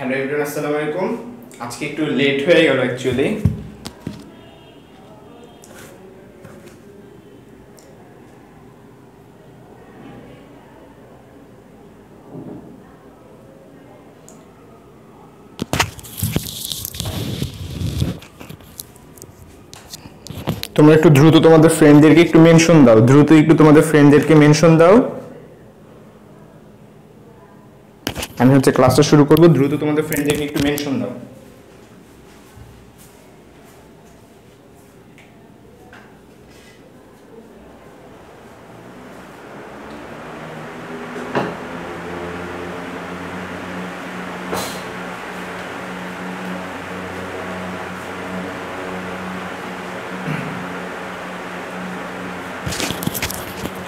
Hello everyone, আসসালামু আলাইকুম। আজকে একটু লেট হয়ে গেল অ্যাকচুয়ালি। তোমরা একটু দ্রুত তোমাদের ফ্রেন্ডদেরকে একটু মেনশন দাও, দ্রুত একটু তোমাদের ফ্রেন্ডদেরকে মেনশন দাও। আমি ক্লাসটা শুরু করব, দ্রুত তোমাদের ফ্রেন্ডদেরকে একটু মেনশন দাও।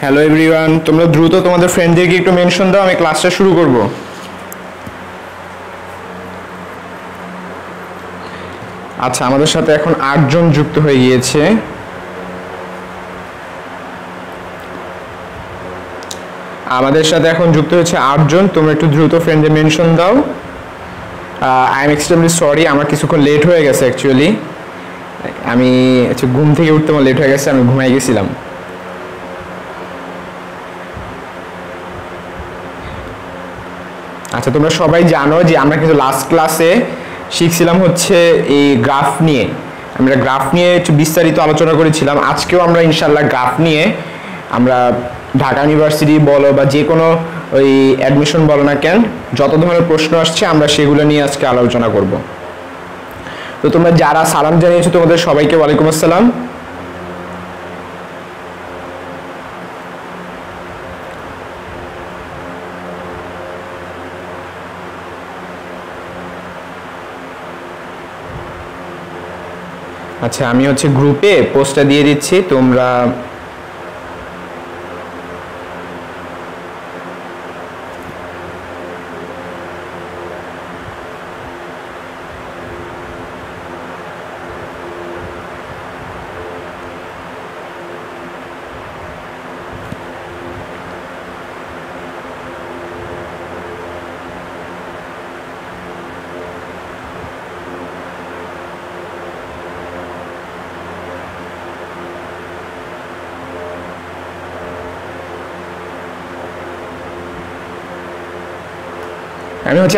হ্যালো এভরিওয়ান, তোমরা দ্রুত তোমাদের ফ্রেন্ডদেরকে একটু মেনশন দাও, আমি ক্লাসটা শুরু করব। আচ্ছা, আমাদের সাথে এখন 8 জন যুক্ত হয়ে গিয়েছে। আমাদের সাথে এখন যুক্ত হয়েছে 8 জন। তোমরা একটু দ্রুত ফ্রেন্ডদের মেনশন দাও। আই এম এক্সট্রিমলি সরি, আমার কিছুক্ষণ লেট হয়ে গেছে অ্যাকচুয়ালি। আমি ঘুম থেকে উঠতে আমার লেট হয়ে গেছে, আমি ঘুমাই গেছিলাম। আচ্ছা, তোমরা সবাই জানো যে আমরা কিন্তু লাস্ট ক্লাসে শিখছিলাম এই গ্রাফ নিয়ে। আমরা গ্রাফ নিয়ে একটু বিস্তারিত আলোচনা করেছিলাম। আজকেও আমরা ইনশাল্লাহ গ্রাফ নিয়ে আমরা ঢাকা ইউনিভার্সিটি বলো বা যে কোনো অ্যাডমিশন বলো না কেন, যত ধরনের প্রশ্ন আসছে আমরা সেগুলো নিয়ে আজকে আলোচনা করব। তো তোমরা যারা সালাম জানিয়েছো তোমাদের সবাইকে ওয়ালাইকুম আসসালাম। আচ্ছা, আমি গ্রুপে পোস্টটা দিয়ে দিচ্ছি, তোমরা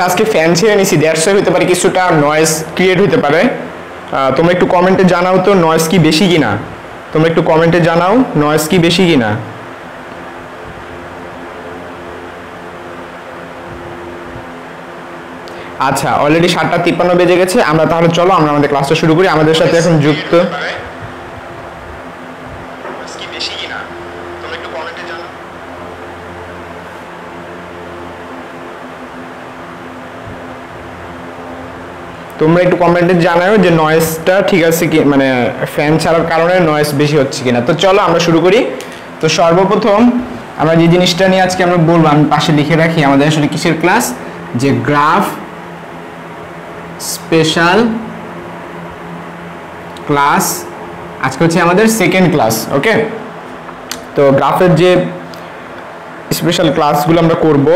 আজকে ফ্যান ছেড়ে নিছি, দ্যাটস হতে পারে কিছুটা নয়েজ ক্রিয়েট হতে পারে। তোমরা একটু কমেন্টে জানাও তো নয়েজ কি বেশি কিনা। তোমরা একটু কমেন্টে জানাও নয়েজ কি বেশি কিনা। আচ্ছা, অলরেডি 7:53 বেজে গেছে। আমরা তাহলে চলো আমরা আমাদের ক্লাসটা শুরু করি। আমাদের সাথে এখন যুক্ত তোমরা একটু কমেন্টে জানাও যে নয়েজটা ঠিক আছে কি, মানে ফ্যান ছাড়ার কারণে নয়েজ বেশি হচ্ছে কিনা। তো চলো আমরা শুরু করি। তো সর্বপ্রথম আমরা যে জিনিসটা নিয়ে আজকে আমরা বলবো, আমি পাশে লিখে রাখি, আমাদের আসলে কিসের ক্লাস, যে গ্রাফ স্পেশাল ক্লাস। আজকে আমাদের সেকেন্ড ক্লাস। ওকে, তো গ্রাফের যে স্পেশাল ক্লাসগুলো আমরা করব,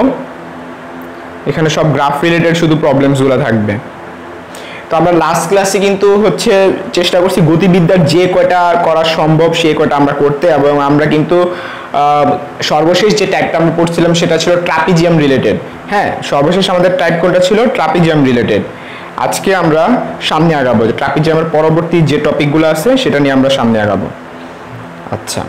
এখানে সব গ্রাফ রিলেটেড শুধু প্রবলেমসগুলো থাকবে। তো আমরা লাস্ট ক্লাসে কিন্তু চেষ্টা করছি গতিবিদ্যার যে কয়টা করা সম্ভব সেই কয়টা আমরা করতে, এবং আমরা কিন্তু সর্বশেষ যে টাইপটা আমরা পড়ছিলাম সেটা ছিল ট্রাপিজিয়াম রিলেটেড। হ্যাঁ, সর্বশেষ আমাদের টাইপ কোনটা ছিল, ট্রাপিজিয়াম রিলেটেড। আজকে আমরা সামনে আগাবো, ট্রাপিজিয়ামের পরবর্তী যে টপিকগুলো আছে সেটা নিয়ে আমরা সামনে আগাবো। আচ্ছা,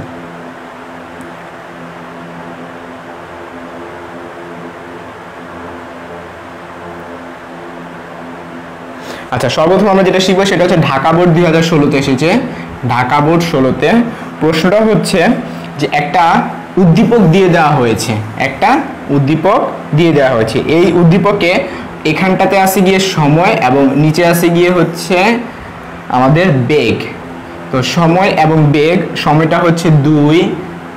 আচ্ছা সর্বপ্রথম আমরা যেটা শিখবো সেটা ঢাকা বোর্ড 2016-তে এসেছে। ঢাকা বোর্ড 16-তে প্রশ্নটা যে একটা উদ্দীপক দিয়ে দেওয়া হয়েছে, একটা উদ্দীপক দিয়ে দেওয়া হয়েছে। এই উদ্দীপকে এখানটাতে আছে গিয়ে সময় এবং নিচে আছে গিয়ে আমাদের বেগ। তো সময় এবং বেগ, সময়টা 2,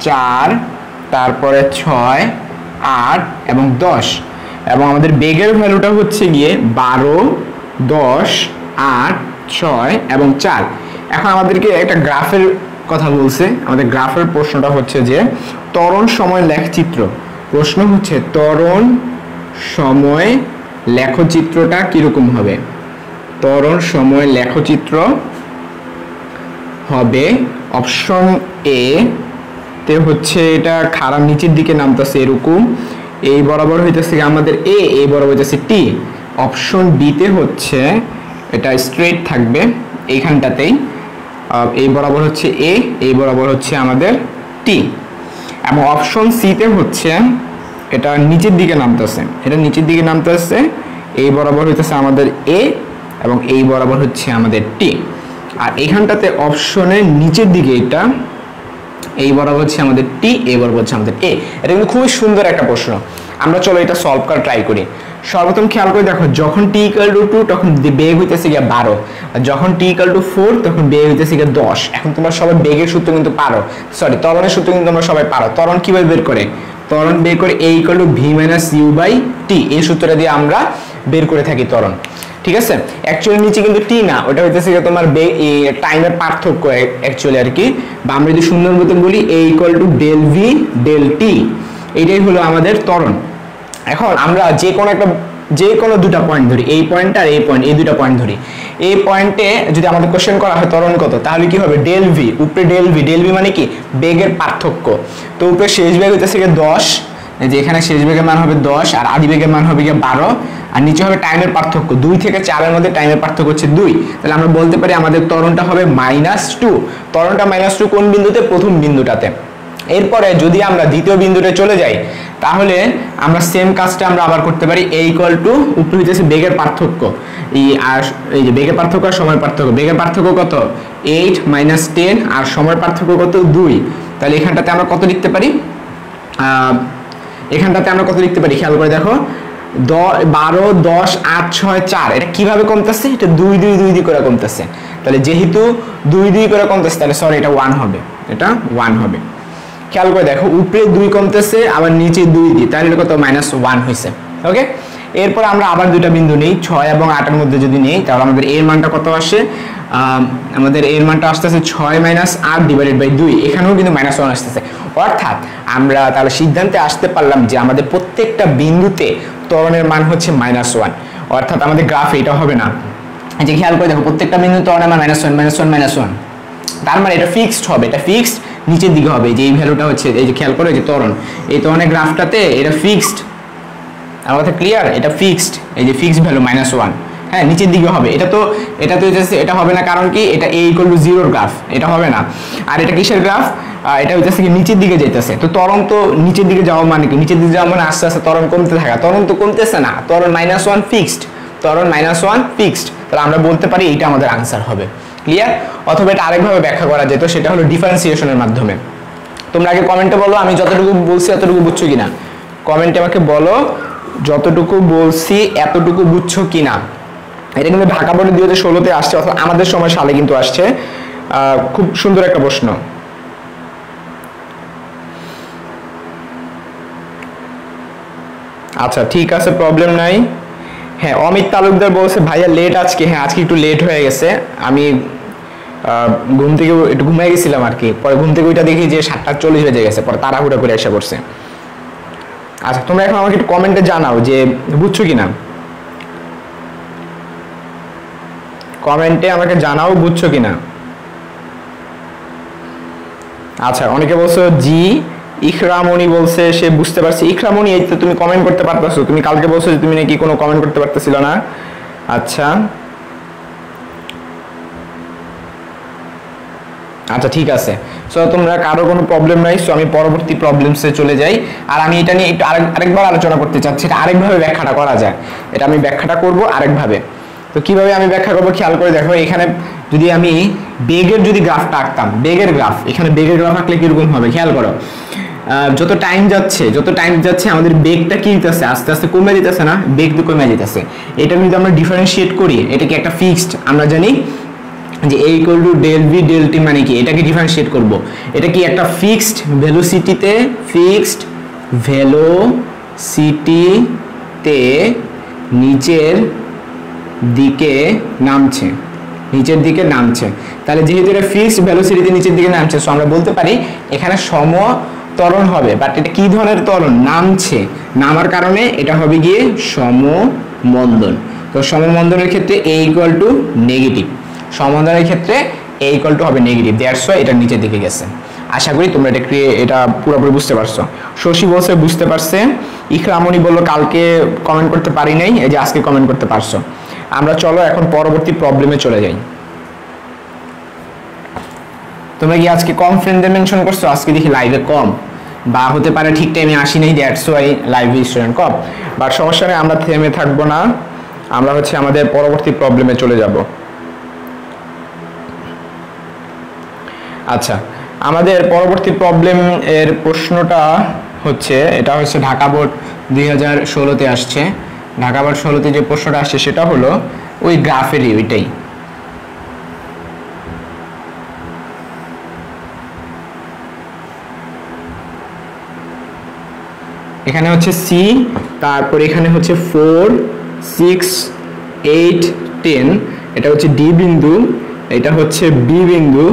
4, তারপরে 6, 8 এবং 10, এবং আমাদের বেগের ভ্যালুটা গিয়ে 12, 10, 8, 6 এবং 4। এখন আমাদেরকে একটা গ্রাফের কথা বলছে। আমাদের গ্রাফের প্রশ্নটা যে ত্বরণ সময় লেখচিত্র। প্রশ্ন ত্বরণ সময় লেখচিত্রটা কিরকম হবে? ত্বরণ সময় লেখচিত্র হবে অপশন এ তে হচ্ছে এটা খারাপ নিচের দিকে নামতেছে এরকম, এই বরাবর হইতেছে আমাদের এ, এই বরাবর হইতেছে টি। অপশন বি তে হচ্ছে এটা স্ট্রেট থাকবে এইখানটাতেই, এই বরাবর হচ্ছে এ, এই বরাবর হচ্ছে আমাদের টি। এবং অপশন সি তে হচ্ছে এটা নিচের দিকে নামতেছে, এটা নিচের দিকে নামতেছে, এই বরাবর হইতেছে আমাদের এ এবং এই বরাবর হচ্ছে আমাদের টি। আর এইখানটাতে অপশনের নিচের দিকে এটা এই বরাবর হচ্ছে আমাদের টি, এই বরাবর হচ্ছে আমাদের এ। এটা কিন্তু খুবই সুন্দর একটা প্রশ্ন। আমরা চলো এটা সলভ করা ট্রাই করি। সর্বপ্রথম খেয়াল করে দেখো, যখন টি ইকুয়াল টু 2 তখন বেগ হইতেছে গিয়ে 12, আর যখন টি ইকুয়াল টু 4 তখন বেগ হইতেছে গিয়ে 10। এখন তোমরা সবাই বেগের সূত্র কিন্তু পারো, সরি ত্বরণের সূত্র কিন্তু তোমরা সবাই পারো। ত্বরণ কিভাবে বের করে? ত্বরণ বের করে a equal to v minus U by T, এই সূত্রটা দিয়ে আমরা বের করে থাকি ত্বরণ। ঠিক আছে, অ্যাকচুয়ালি নিচে কিন্তু টি না, ওটা হইতেছে তোমার টাইমের পার্থক্য অ্যাকচুয়ালি আর কি। বা আমরা যদি সুন্দর মতো বলি a equal to del V del T, এইটাই হলো আমাদের ত্বরণ। এখন আমরা যে কোনো দুটা পয়েন্ট ধরি, এই পয়েন্ট আর এই পয়েন্ট, এই দুটা পয়েন্ট ধরি। এই পয়েন্টে যদি আমাদের কোশ্চেন করা হয় ত্বরণ কত, তাহলে কি হবে? ডেল ভি, উপরে ডেল ভি, ডেল ভি মানে কি? বেগের পার্থক্য। তো উপরে শেষ বেগ হইতেছে 10, যে এখানে শেষ বেগের মান হবে 10 আর আদি বেগের মান হবে 12, আর নিচে হবে টাইমের পার্থক্য 2 থেকে 4 এর মধ্যে টাইমের পার্থক্য হচ্ছে 2। তাহলে আমরা বলতে পারি আমাদের ত্বরণটা হবে -2। ত্বরণটা -2 কোন বিন্দুতে? প্রথম বিন্দুটাতে। এরপরে যদি আমরা দ্বিতীয় বিন্দুতে চলে যাই, তাহলে আমরা সেম কাজটা আমরা আবার করতে পারি। a ইকুয়াল টু উপরে হইতেছে বেগের পার্থক্য, এই যে বেগের পার্থক্য আর সময়ের পার্থক্য। বেগের পার্থক্য কত? 8 - 10, আর সময়ের পার্থক্য কত? 2। তাহলে এখানটাতে আমরা কত লিখতে পারি? খেয়াল করে দেখো, 12, 10, 8, 6, 4, এটা কিভাবে কমতেছে? এটা 2 2 2 2 করে কমতেছে। তাহলে যেহেতু 2 2 করে কমতেছে, তাহলে সরি এটা 1 হবে, এটা 1 হবে। খেয়াল করে দেখো, উপরে 2 কমতেছে আবার নিচে 2 দিই, তাহলে এটা কত? -1 হয়েছে। ওকে, এরপর আমরা আবার দুইটা বিন্দু নেই, 6 এবং 8 এর মধ্যে যদি নেই, তাহলে আমাদের এর মানটা কত আসে? আমাদের এর মানটা আসতেছে 6 - 8 ডিভাইডেড বাই 2, এখানেও কিন্তু -1 আসতেছে। অর্থাৎ আমরা তাহলে সিদ্ধান্তে আসতে পারলাম যে আমাদের প্রত্যেকটা বিন্দুতে ত্বরণের মান হচ্ছে -1। অর্থাৎ আমাদের গ্রাফে এটা হবে না। এই যে খেয়াল করে দেখো, প্রত্যেকটা বিন্দুতে ত্বরণের মান -1, তার মানে এটা ফিক্সড হবে, এটা ফিক্সড নিচের দিকে হবে। যে এই ভ্যালুটা হচ্ছে, এই যে খেয়াল করো, এই যে ত্বরণ, এই ত্বরণের গ্রাফটাতে এটা ফিক্সড। আমার কথা ক্লিয়ার? এটা ফিক্সড, এই যে ফিক্সড ভ্যালু -1, হ্যাঁ নিচের দিকে হবে। এটা হবে না, কারণ কি? এটা a ইকুয়াল টু 0 গ্রাফ, এটা হবে না। আর এটা কিসের গ্রাফ? এটা হইতেছে কি নিচের দিকে যাইতেছে। তো ত্বরণ তো নিচের দিকে যাওয়া মানে কি? নিচের দিকে যাওয়া মানে আস্তে আস্তে ত্বরণ কমতে থাকা। ত্বরণ তো কমতেছে না, ত্বরণ -1 ফিক্সড, ত্বরণ -1 ফিক্সড। তাহলে আমরা বলতে পারি এইটা আমাদের আনসার হবে। ক্লিয়ার? অথবা এটা আরেকভাবে ব্যাখ্যা করা যেত, সেটা হলো ডিফারেন্সিয়েশনের মাধ্যমে। তোমরা আগে কমেন্টে বলো আমি যতটুকু বলছি এতটুকু বুঝছো কিনা। কমেন্টে আমাকে বলো যতটুকু বলছি এতটুকু বুঝছো কিনা। এটা কিন্তু ঢাকা বোর্ডে 2016-তে আসছে, অথবা আমাদের সময় সালে কিন্তু আসছে। খুব সুন্দর একটা প্রশ্ন। আচ্ছা ঠিক আছে, প্রবলেম নাই। হ্যাঁ, অমিত তালুকদার বলছে ভাইয়া লেট আজকে। হ্যাঁ, আজকে একটু লেট হয়ে গেছে, আমি ঘুম থেকে একটু ঘুমিয়ে গেছিলাম আর কি। পরে ঘুম থেকে ওইটা দেখি যে 7:40 বেজে গেছে, পরে তাড়াহুড়া করে এসে পড়ছে। আচ্ছা, তোমরা এখন আমাকে একটু কমেন্টে জানাও যে বুঝছো কিনা। কমেন্টে আমাকে জানাও বুঝছো কিনা। আচ্ছা, অনেকে বলছো জি। ইকরামণি বলছে সে বুঝতে পারছে। ইকরামণি, এই তো তুমি কমেন্ট করতে পারতেছো। তুমি কালকে বলছো যে তুমি নাকি কোনো কমেন্ট করতে পারতেছিল না। আচ্ছা আচ্ছা ঠিক আছে। সো তোমরা কারো কোনো প্রবলেম নাই। সো আমি পরবর্তী প্রবলেমসে চলে যাই। আর আমি এটা নিয়ে একটু আরেকবার আলোচনা করতে চাচ্ছি। এটা আরেকভাবে ব্যাখ্যাটা করা যায়, এটা আমি ব্যাখ্যাটা করব আরেকভাবে। তো কিভাবে আমি ব্যাখ্যা করবো খেয়াল করে দেখো, এখানে যদি আমি বেগের যদি গ্রাফটা আঁকতাম, বেগের গ্রাফ, এখানে বেগের গ্রাফ আঁকলে কিরকম হবে খেয়াল করো। যত টাইম যাচ্ছে আমাদের বেগটা কি দিতেছে? আস্তে আস্তে কমে দিতেছে না? বেগ তো কমে দিতেছে। এটা যদি আমরা ডিফারেন্সিয়েট করি, এটা কি একটা ফিক্সড? আমরা জানি যে a equal to del V del T মানে কি? এটাকে ডিফারেন্সিয়েট করব। এটা কি একটা ফিক্সড ভেলোসিটিতে, ফিক্সড ভেলোসিটিতে নিচের দিকে নামছে, তাহলে যেহেতু এটা ফিক্সড ভেলোসিটিতে নিচের দিকে নামছে, সো আমরা বলতে পারি এখানে ত্বরণ হবে, বাট এটা কি ধরনের ত্বরণ? নামছে, নামার কারণে এটা হবে গিয়ে সমমন্দন। তো সমমন্দনের ক্ষেত্রে a ইকুয়াল টু নেগেটিভ, সমমন্দনের ক্ষেত্রে a ইকুয়াল টু হবে নেগেটিভ, দ্যাটস ওয়াই এটা নিচের দিকে গেছে। আশা করি তোমরা এটা পুরোপুরি বুঝতে পারছো। শশী বলছে বুঝতে পারছে, ইকরামণি বললো কালকে কমেন্ট করতে পারি নাই, এই যে আজকে কমেন্ট করতে পারছো। আমরা চলো এখন পরবর্তী প্রবলেমে চলে যাই। তোমরা কি আজকে কম ফ্রেন্ডদের মেনশন করছো? আজকে দেখি লাইভে কম, বা হতে পারে ঠিক টাইমে আসি নাই, দ্যাটস ওয়াই লাইভে স্টুডেন্ট কম, বাট সমস্যা নেই, আমরা থেমে থাকবো না, আমরা হচ্ছে আমাদের পরবর্তী প্রবলেমে চলে যাব। আচ্ছা, আমাদের পরবর্তী প্রবলেম এর প্রশ্নটা হচ্ছে, এটা হচ্ছে ঢাকা বোর্ড 2016-তে আসছে। ঢাকা বোর্ড 16-তে যে প্রশ্নটা আসছে সেটা হলো ওই গ্রাফেরই ওইটাই। এখানে হচ্ছে সি, তারপর এখানে হচ্ছে 4, 6, 8, 10, এটা হচ্ছে ডি বিন্দু, এটা হচ্ছে বি বিন্দু,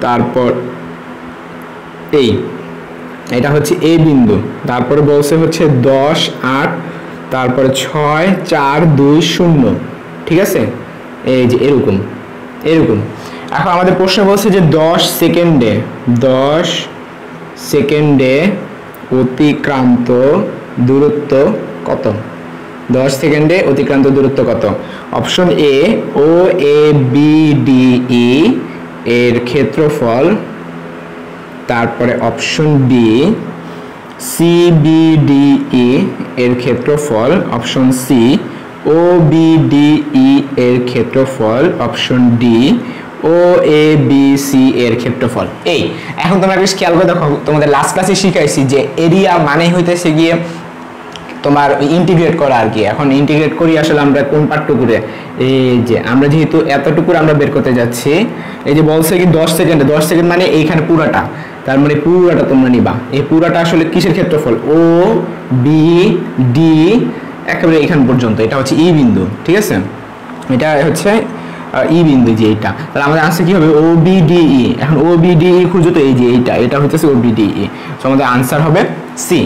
তারপর এটা হচ্ছে এ বিন্দু, তারপরে বলছে হচ্ছে 10, 8, তারপরে 6, 4, 2, 0, ঠিক আছে, এই যে এরকম এরকম। এখন আমাদের প্রশ্ন বলছে যে 10 সেকেন্ডে অতিক্রান্ত দূরত্ব কত? 10 সেকেন্ডে অতিক্রান্ত দূরত্ব কত? Option A O A B D E এর ক্ষেত্রফল, তারপরে option B C B D E এর ক্ষেত্রফল, option C O B D E এর ক্ষেত্রফল, option D O A B C এর ক্ষেত্রফল। এই এখন তোমরা বেশ খেয়াল করে দেখো, তোমাদের লাস্ট ক্লাসে শিখাইছি যে এরিয়া মানে হইতেছে গিয়ে তোমার ইন্টিগ্রেট করা আর কি। এখন ইন্টিগ্রেট করি আসলে আমরা কোন পার্টটুকুরে, এই যে আমরা যেহেতু এতটুকুর আমরা বের করতে যাচ্ছি, এই যে বলছে কি 10 সেকেন্ড মানে এইখানে পুরাটা, তার মানে পুরাটা তোমরা নিবা। এই পুরাটা আসলে কিসের ক্ষেত্রফল? ও বি ডি একেবারে এখান পর্যন্ত, এটা হচ্ছে ই বিন্দু, ঠিক আছে, এটা হচ্ছে ই বিন্দু, যে এইটা, তাহলে আমাদের আনসার কি হবে? ও বি ডি ই। এখন ও বি ডি ই খুঁজো, তো এই যে এটা হচ্ছে ও বি ডি ই, সো আমাদের আনসার হবে সি।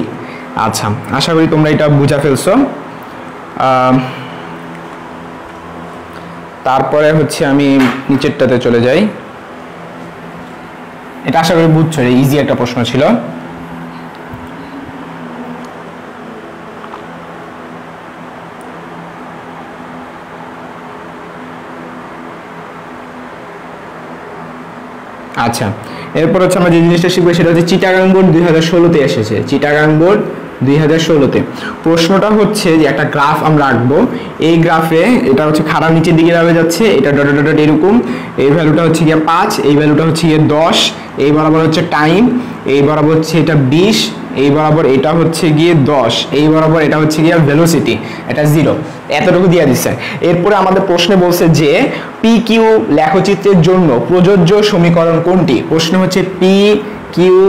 আচ্ছা, আশা করি তোমরা এটা বুঝা ফেলছো। তারপরে হচ্ছে আমি নিচেরটাতে চলে যাই। এটা আশা করি বুঝছো, ইজি একটা প্রশ্ন ছিল। আচ্ছা, এরপর হচ্ছে আমরা যে জিনিসটা শিখবো সেটা হচ্ছে চিটাগাং বোর্ড 2016-তে এসেছে। চিটাগাং বোর্ড 2016-তে প্রশ্নটা হচ্ছে যে একটা গ্রাফ আমরা আঁকবো, এই গ্রাফে এটা হচ্ছে খাড়া নিচের দিকে যাচ্ছে, এটা ডট ডট ডট এরকম, এই ভ্যালুটা হচ্ছে গিয়ে 5, এই ভ্যালুটা হচ্ছে গিয়ে 10, এই বরাবর হচ্ছে টাইম, এই বরাবর হচ্ছে এটা 20, এই বরাবর এটা হচ্ছে গিয়ে 10, এই বরাবর এটা হচ্ছে গিয়ে ভেলোসিটি, এটা 0, এতটুকু দিয়ে দিচ্ছে। এরপরে আমাদের প্রশ্নে বলছে যে পি কিউ লেখচিত্রের জন্য প্রযোজ্য সমীকরণ কোনটি? প্রশ্ন হচ্ছে পি কিউ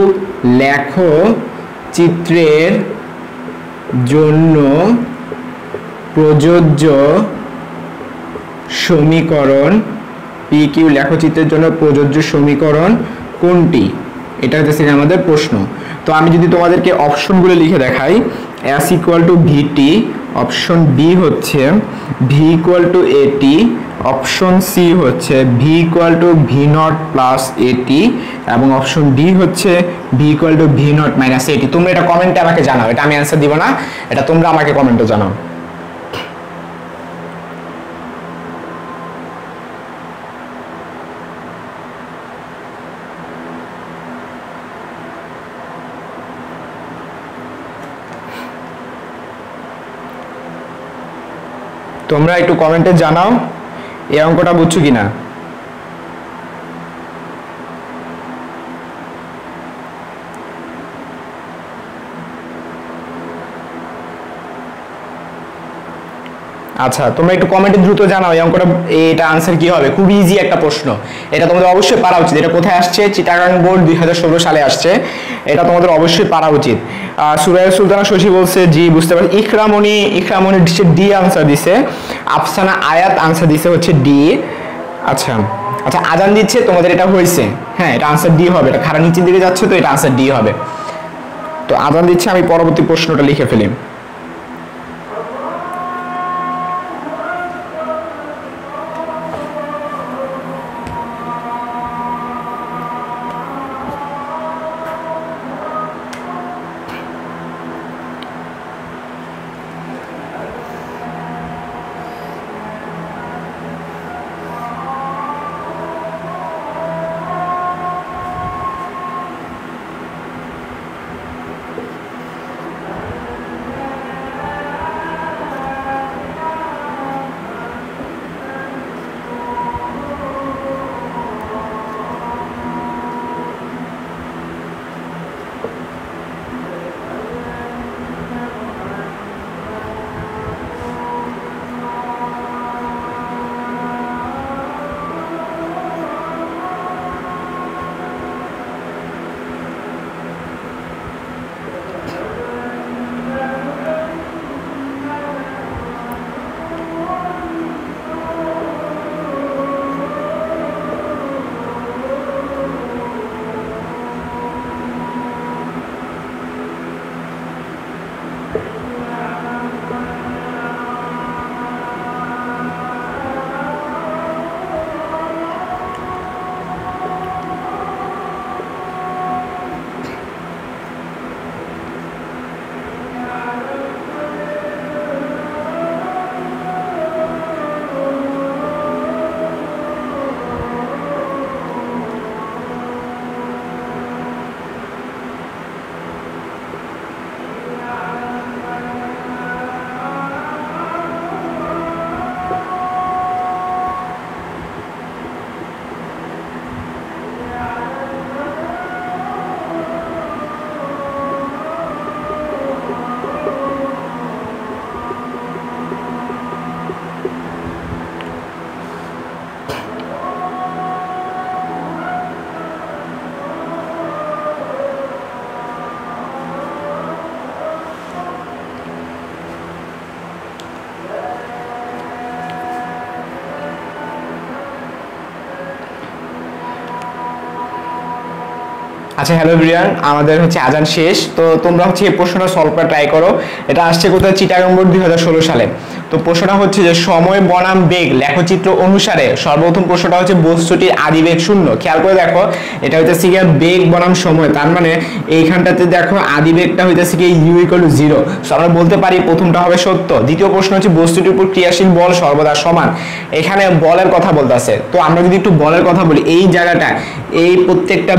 লেখচিত্রের জন্য প্রযোজ্য সমীকরণ, পি কিউ লেখচিত্রের জন্য প্রযোজ্য সমীকরণ কোনটি? এটা হচ্ছে আমাদের প্রশ্ন। তো আমি যদি তোমাদেরকে অপশনগুলো লিখে দেখাই, S equal to VT, option B হচ্ছে V equal to AT, option C হচ্ছে V equal to V naught plus AT, এবং অপশন ডি হচ্ছে V equal to V naught minus AT. তোমরা এটা কমেন্টে আমাকে জানাও, এটা আমি অ্যান্সার দিব না, এটা তোমরা আমাকে কমেন্টে জানাও। তোমরা একটু কমেন্টে জানাও এই অঙ্কটা বুঝছো কিনা। আচ্ছা, তোমরা একটু কমেন্টে দ্রুত জানাও এই অঙ্কটা, এটা আনসার কি হবে। খুব ইজি একটা প্রশ্ন, এটা তোমাদের অবশ্যই পারা উচিত। এটা কোথায় আসছে? চিটাগাং বোর্ড 2016 সালে আসছে, এটা তোমাদের অবশ্যই পারা উচিত। সুরাইয়া সুলতানা শশী বলছে জি বুঝতে পারছি। ইকরামণি ডি আনসার দিছে। আফসানা আয়াত আনসার দিছে হচ্ছে ডি। আচ্ছা আচ্ছা, আজান দিচ্ছে, তোমাদের এটা হয়েছে, হ্যাঁ এটা আনসার ডি হবে, এটা খাড়া নিচের দিকে যাচ্ছে, তো এটা আনসার ডি হবে। তো আজান দিচ্ছে, আমি পরবর্তী প্রশ্নটা লিখে ফেলি। আচ্ছা, হ্যালো এভরিওয়ান, আমাদের হচ্ছে আজান শেষ। তো তোমরা হচ্ছে এই প্রশ্নটা সলভ করে ট্রাই করো। এটা আসছে কোথায়? চিটাগাং বোর্ড 2016 সালে। তো প্রশ্নটা হচ্ছে যে সময় বনাম বেগ লেখচিত্র অনুসারে সর্বপ্রথম প্রশ্নটা হচ্ছে বস্তুটির আদিবেগ শূন্য। খেয়াল করে দেখো, এটা হইতেছে কি বেগ বনাম সময়, তার মানে এইখানটাতে দেখো আদিবেগটা হইতেছে কি u = 0। সো আমরা বলতে পারি প্রথমটা হবে সত্য। দ্বিতীয় প্রশ্ন হচ্ছে বস্তুটির উপর ক্রিয়াশীল বল সর্বদা সমান। এখানে বলের কথা বলতেছে। তো আমরা যদি একটু বলের কথা বলি, এই জায়গাটা এই প্রত্যেকটা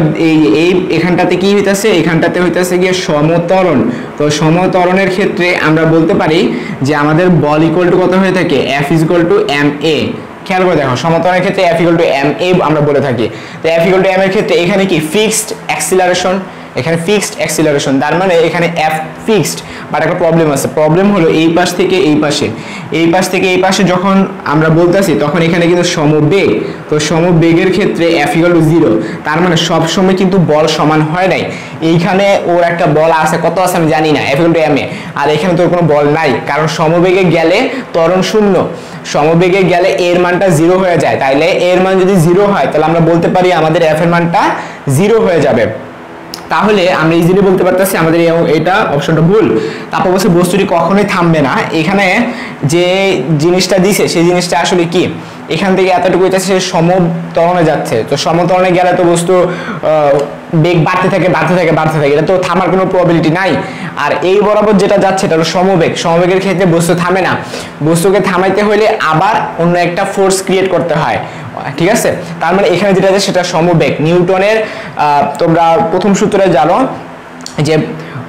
এই এখানটাতে কি হইতাছে? এখানটাতে হইতাছে গিয়ে সমত্বরণ। তো সমত্বরণের ক্ষেত্রে আমরা বলতে পারি যে আমাদের বল ইকুয়াল টু কত হয়ে থাকে? F = ma। খেয়াল করে দেখো, সমত্বরণের ক্ষেত্রে F = ma আমরা বলে থাকি। তো F = m এর ক্ষেত্রে এখানে কি ফিক্সড অ্যাক্সিলারেশন, এখানে ফিক্সড অ্যাক্সিলারেশন, তার মানে এখানে F ফিক্সড। বাট একটা প্রবলেম আছে। প্রবলেম হলো এই পাশ থেকে এই পাশে, এই পাশ থেকে এই পাশে যখন আমরা বলতেছি তখন এখানে কিন্তু সমবেগ। তো সমবেগের ক্ষেত্রে F = 0, তার মানে সব সময় কিন্তু বল সমান হয় নাই। এইখানে ওর একটা বল আছে, কত আছে আমি জানি না, F = ma। আর এখানে তো কোনো বল নাই, কারণ সমবেগে গেলে ত্বরণ শূন্য, সমবেগে গেলে এর মানটা 0 হয়ে যায়। তাইলে এর মান যদি 0 হয় তাহলে আমরা বলতে পারি আমাদের F এর মানটা 0 হয়ে যাবে। তাহলে আমরা ইজিলি বলতে পারতেছি আমাদের এটা অপশনটা ভুল। তারপর বলছে বস্তুটি কখনোই থামবে না। এখানে যে জিনিসটা দিছে সেই জিনিসটা আসলে কি? এখান থেকে এতটুকু হইতেছে সমত্বরণে যাচ্ছে। তো সমত্বরণে গেলে তো বস্তু বেগ বাড়তে থাকে বাড়তে থাকে বাড়তে থাকে, এটা তো থামার কোনো প্রবাবিলিটি নাই। আর এই বরাবর যেটা যাচ্ছে এটা হলো সমবেগ। সমবেগের ক্ষেত্রে বস্তু থামে না, বস্তুকে থামাইতে হলে আবার অন্য একটা ফোর্স ক্রিয়েট করতে হয়, ঠিক আছে? তার মানে এখানে যেটা আছে সেটা সমবেগ। নিউটনের তোমরা প্রথম সূত্রে জানো যে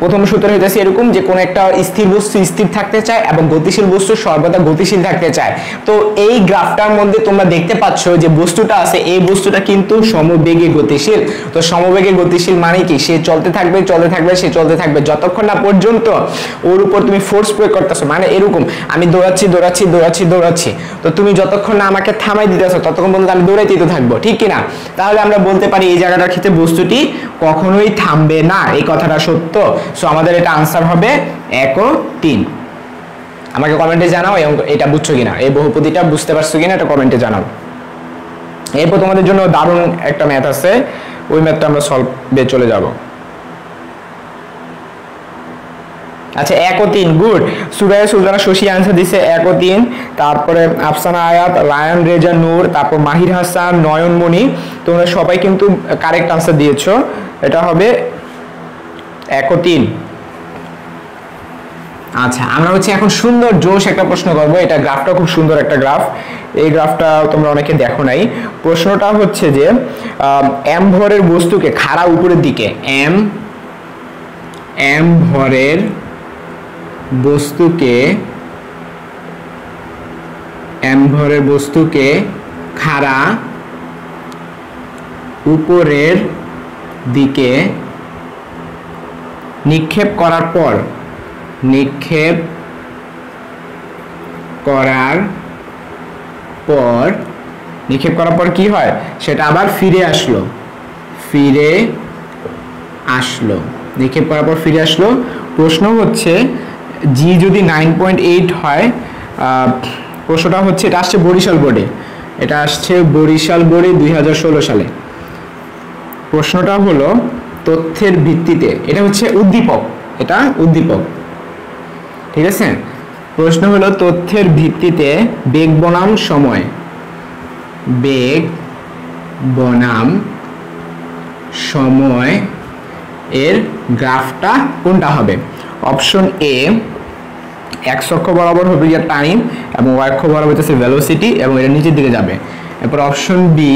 প্রথম সূত্র হইতেছে এরকম যে কোন একটা স্থির বস্তু স্থির থাকতে চায় এবং গতিশীল বস্তু সর্বদা গতিশীল থাকতে চায়। তো এই গ্রাফটার মধ্যে তোমরা দেখতে পাচ্ছ যে বস্তুটা আছে, এই বস্তুটা কিন্তু সমবেগে গতিশীল। তো সমবেগে গতিশীল মানে কি? সে চলতে থাকবে চলতে থাকবে সে চলতে থাকবে যতক্ষণ না পর্যন্ত ওর উপর তুমি ফোর্স প্রয়োগ করতেছো। মানে এরকম আমি দৌড়াচ্ছি দৌড়াচ্ছি দৌড়াচ্ছি দৌড়াচ্ছি, তো তুমি যতক্ষণ না আমাকে থামাই দিতেছো ততক্ষণ পর্যন্ত আমি দৌড়াইতেই তো থাকবো, ঠিক কিনা? তাহলে আমরা বলতে পারি এই জায়গাটার ক্ষেত্রে বস্তুটি কখনোই থামবে না, এই কথাটা সত্য। সো আমাদের এটা আনসার হবে 1 ও 3। আমাকে কমেন্টে জানাও এটা বুঝছো কিনা, এই বহুপদীটা বুঝতে পারছো কিনা এটা কমেন্টে জানাও। এরপর তোমাদের জন্য দারুণ একটা ম্যাথ আছে, ওই ম্যাথটা আমরা সলভে চলে যাব। আচ্ছা 1 ও 3 গুড। সুরাইয়া সুলতানা শশী आंसर দিছে 1 ও 3। তারপরে আফসানা আয়াত, রায়ান রেজা নূর, তারপর মাহির হাসান, নয়নমণি, তোমরা সবাই কিন্তু কারেক্ট आंसर দিয়েছো। এটা হবে 1 ও 3। আচ্ছা আমরা হচ্ছে এখন সুন্দর জোশ একটা প্রশ্ন করব। এটা গ্রাফটা খুব সুন্দর একটা গ্রাফ, এই গ্রাফটা তোমরা অনেকে দেখো নাই। প্রশ্নটা হচ্ছে যে m ভরের বস্তুকে খাড়া উপরের দিকে, m ভরের বস্তুকে খাড়া উপরের দিকে নিক্ষেপ করার পর কি হয়, সেটা আবার ফিরে আসলো, নিক্ষেপ করার পর ফিরে আসলো। প্রশ্ন হচ্ছে জি যদি 9.8 হয়, প্রশ্নটা হচ্ছে এটা আসছে বরিশাল বোর্ডে, 2016 সালে। প্রশ্নটা হলো তথ্যের ভিত্তিতে, এটা হচ্ছে উদ্দীপক, ঠিক আছে। প্রশ্ন হলো তথ্যের ভিত্তিতে বেগ বনাম সময় এর গ্রাফটা কোনটা হবে? অপশন এ x অক্ষ বরাবর হবে যে টাইম এবং y অক্ষ বরাবর হচ্ছে ভেলোসিটি এবং এটা নিচের দিকে যাবে। এরপর অপশন বি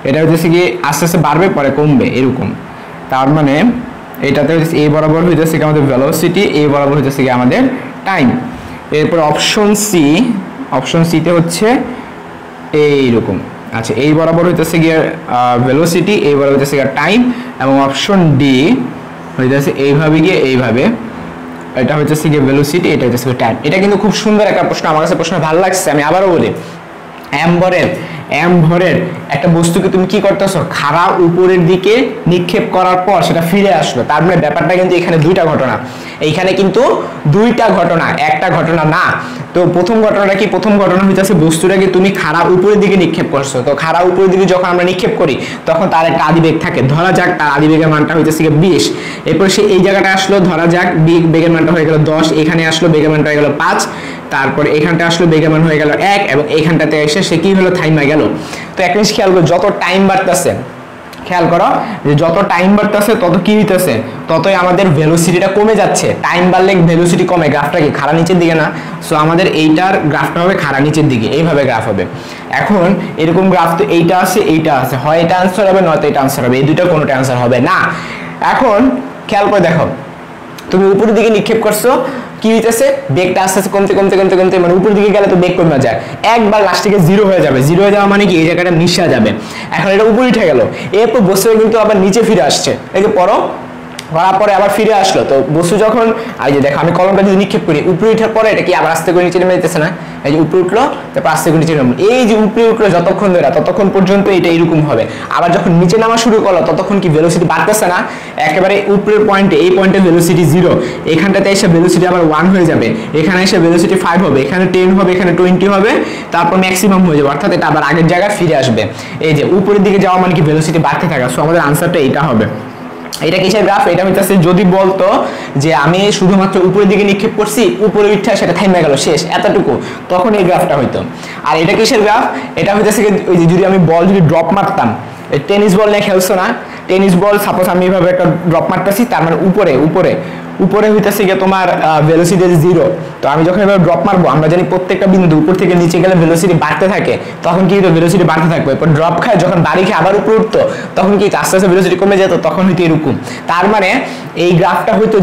এটা হচ্ছে কি আস্তে আস্তে বাড়বে পরে কমবে এরকম। তার মানে এটাতে হচ্ছে a বরাবর হইতেছে কি আমাদের ভেলোসিটি, a বরাবর হইতেছে কি আমাদের টাইম। এরপর অপশন সি তে হচ্ছে এইরকম। আচ্ছা এই বরাবর হইতেছে গিয়ে ভেলোসিটি, এই বরাবর হইতেছে গিয়ে টাইম, এবং অপশন ডি হইতেছে এইভাবে গিয়ে এইভাবে, এটা হইতেছে গিয়ে ভেলোসিটি, এটা হইতেছে টাইম। এটা কিন্তু খুব সুন্দর একটা প্রশ্ন, আমার কাছে প্রশ্ন ভালো লাগছে। আমি আবারও বলি, m ভরের একটা বস্তুকে তুমি কি করতেছো, খাড়া উপরের দিকে নিক্ষেপ করার পর সেটা ফিরে আসলো। তার মানে ব্যাপারটা কিন্তু এখানে দুইটা ঘটনা, একটা ঘটনা না। তো প্রথম ঘটনাটা কি? প্রথম ঘটনা হইতেছে বস্তুটাকে তুমি খাড়া উপরের দিকে নিক্ষেপ করছো। তো খাড়া উপরের দিকে যখন আমরা নিক্ষেপ করি তখন তার একটা আদিবেগ থাকে, ধরা যাক তার আদিবেগের মানটা হইতেছে 20। এরপর সে এই জায়গাটা আসলো, ধরা যাক বেগের মানটা হয়ে গেল 10, এখানে আসলো বেগের মানটা হয়ে গেল 5, তারপরে এখানটা আসলো বেগের মান হয়ে গেল 1, এবং এইখানটাতে এসে সে কি হলো, থাইমা গেল। তো একটা জিনিস খেয়াল করো, যত টাইম বাড়তেছে তত কি হইতেছে, ততই আমাদের ভেলোসিটিটা কমে যাচ্ছে। টাইম বাড়লে ভেলোসিটি কমে, গ্রাফটা কি খাড়া নিচের দিকে না? সো আমাদের এইটার গ্রাফটা হবে খাড়া নিচের দিকে, এইভাবে গ্রাফ হবে। এখন এরকম গ্রাফ তো এইটা আছে, হয় এটা আনসার হবে, নয়তো এটা আনসার হবে, এই দুইটা কোনোটা আনসার হবে না। এখন খেয়াল করে দেখো, তুমি উপরের দিকে নিক্ষেপ করছো, কি হইতেছে, বেগটা আস্তে আস্তে কমতে মানে উপরের দিকে গেলে তো বেগ কমে যায়, একবার লাস্টে জিরো হয়ে যাওয়া মানে কি এই জায়গাটা মিশা যাবে। এখন এটা উপরে উঠে গেল, এরপর বস্তু কিন্তু আবার নিচে ফিরে আসছে, এই যে ধরার পরে আবার ফিরে আসলো। তো বস্তু যখন এই যে দেখো আমি কলমটা যদি নিক্ষেপ করি, উপরে ওঠার পরে এটা কি আবার আস্তে করে নিচে নেমে যেতেছে না? এই যে উপরে উঠলো, তারপর আস্তে করে নিচে নামলো, এই যে উপরে উঠলো যতক্ষণ ধরে ততক্ষণ পর্যন্ত এটা এরকম হবে। আবার যখন নিচে নামা শুরু করলো ততক্ষণ কি ভেলোসিটি বাড়তেছে না? একেবারে উপরের পয়েন্টে, এই পয়েন্টে ভেলোসিটি 0, এখানটাতে এসে ভেলোসিটি আবার 1 হয়ে যাবে, এখানে এসে ভেলোসিটি 5 হবে, এখানে 10 হবে, এখানে 20 হবে, তারপর ম্যাক্সিমাম হয়ে যাবে, অর্থাৎ এটা আবার আগের জায়গায় ফিরে আসবে। এই যে উপরের দিকে যাওয়া মানে কি ভেলোসিটি বাড়তে থাকা। সো আমাদের আনসারটা এইটা হবে। এটা কিসের গ্রাফ? এটা হইতেছে যদি বলতো যে আমি শুধুমাত্র উপরের দিকে নিক্ষেপ করছি, উপরে উঠা সেটা থেমে গেল, শেষ, এতটুকু, তখন এই গ্রাফটা হইতো। আর এটা কিসের গ্রাফ? এটা হইতেছে ওই যে যদি আমি বল যদি ড্রপ মারতাম, টেনিস বল নিয়ে খেলছো না, টেনিস বল সাপোজ আমি এইভাবে একটা ড্রপ মারতেছি, তার মানে উপরে হইতেছে গিয়ে তোমার ভেলোসিটি 0। তো আমি যখন এবার ড্রপ মারবো, আমরা জানি প্রত্যেকটা বিন্দু উপর থেকে নিচে গেলে ভেলোসিটি বাড়তে থাকে, তখন কি হতো, ভেলোসিটি বাড়তে থাকবে। এরপর ড্রপ খায় যখন বাড়ি খেয়ে আবার উপরে উঠতো, তখন কি আস্তে আস্তে ভেলোসিটি কমে যেত, তখন হইতো এরকম। তার মানে এই গ্রাফটা হইতো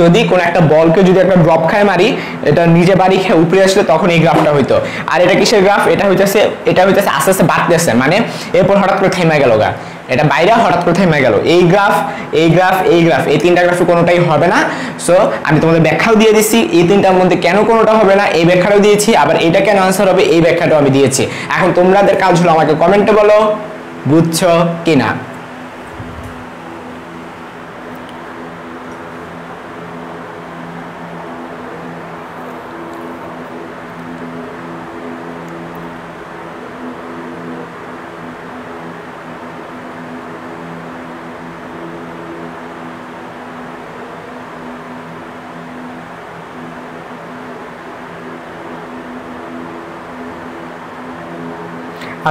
যদি কোন একটা বলকে যদি একটা ড্রপ খায় মারি, এটা নিজে বাড়ি খেয়ে উপরে আসলে তখন এই গ্রাফটা হইতো। আর এটা কিসের গ্রাফ? এটা হইতেছে আস্তে আস্তে বাড়তেছে, মানে এরপর হঠাৎ করে থেমে গেল, এটা বাইরে হঠাৎ করে থেমে গেল। এই গ্রাফ, এই তিনটা গ্রাফে কোনোটাই হবে না। সো আমি তোমাদের ব্যাখ্যাও দিয়ে দিচ্ছি, এই তিনটার মধ্যে কেন কোনোটা হবে না এই ব্যাখ্যাটাও দিয়েছি, আবার এটা কেন আনসার হবে এই ব্যাখ্যাটাও আমি দিয়েছি। এখন তোমাদের কাজ হলো আমাকে কমেন্টে বলো বুঝছো কিনা।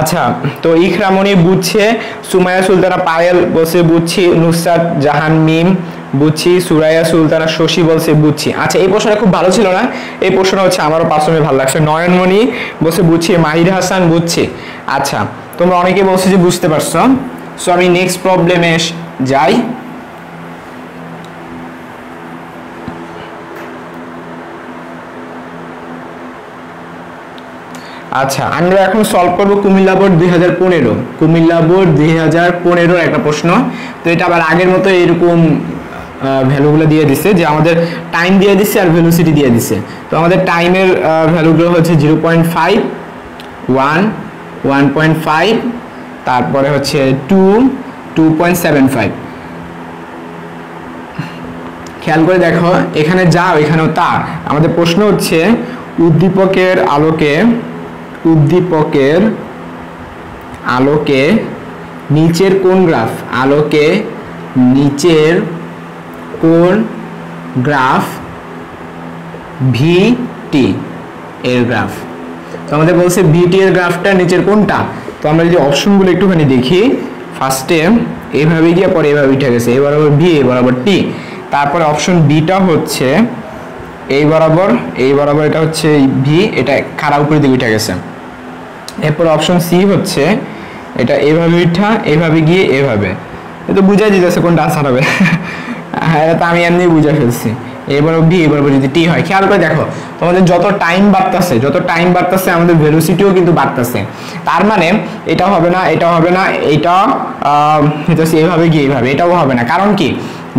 আচ্ছা, তো ইকরামণি বুঝছে, সুমাইয়া সুলতানা পায়েল বলছে বুঝছি, নুসরাত জাহান মিম বুঝছি, সুরাইয়া সুলতানা শশী বলছে বুঝছি। আচ্ছা, এই প্রশ্নটা খুব ভালো ছিল না, এই প্রশ্নটা হচ্ছে আমারও পার্সোনালি ভালো লাগছে। নয়নমণি বলছে বুঝছি, মাহির হাসান বুঝছি। আচ্ছা, তোমরা অনেকে বলছো যে বুঝতে পারছো। সো আমি নেক্সট প্রবলেমে যাই। আচ্ছা, আমরা এখন সলভ করব কুমিল্লা বোর্ড 2015, কুমিল্লা বোর্ড 2015 একটা প্রশ্ন। তো এটা আবার আগের মতো এরকম ভ্যালুগুলো দিয়ে দিছে, যে আমাদের টাইম দিয়ে দিচ্ছে আর ভেলোসিটি দিয়ে দিচ্ছে। তো আমাদের টাইমের ভ্যালুগুলো হচ্ছে 0.5, 1, 1.5, তারপরে হচ্ছে 2, 2.75। খেয়াল করে দেখো, এখানে যা এখানেও তা। আমাদের প্রশ্ন হচ্ছে উদ্দীপকের আলোকে নিচের কোন গ্রাফ, আলোকে নিচের কোন গ্রাফ ভিটি এর গ্রাফ। তো আমাদের বলছে ভিটি এর গ্রাফটা নিচের কোনটা। তো আমরা যদি অপশনগুলো একটুখানি দেখি, ফার্স্টে এইভাবে গিয়ে পরে এইভাবে উঠে গেছে, এই বরাবর ভি, এই বরাবর টি। তারপরে অপশন বিটা হচ্ছে এই বরাবর এটা হচ্ছে ভি, এটা খাড়া উপরের দিকে উঠে গেছে। এরপর অপশন সি হচ্ছে এটা এইভাবে উঠা, এইভাবে গিয়ে এইভাবে। এটা বুঝাই দিতেছে কোনটা আনসার হবে। হ্যাঁ, এটা তো আমি এমনি বুঝে ফেলছি। এবার ভি, এবার যদি টি হয়। খেয়াল করে দেখো, তোমাদের যত টাইম বাড়তেছে আমাদের ভেলোসিটিও কিন্তু বাড়তেছে। তার মানে এটাও হবে না, এটাও হবে না, এটা হইতেছে এইভাবে গিয়ে এইভাবে, এটাও হবে না। কারণ কি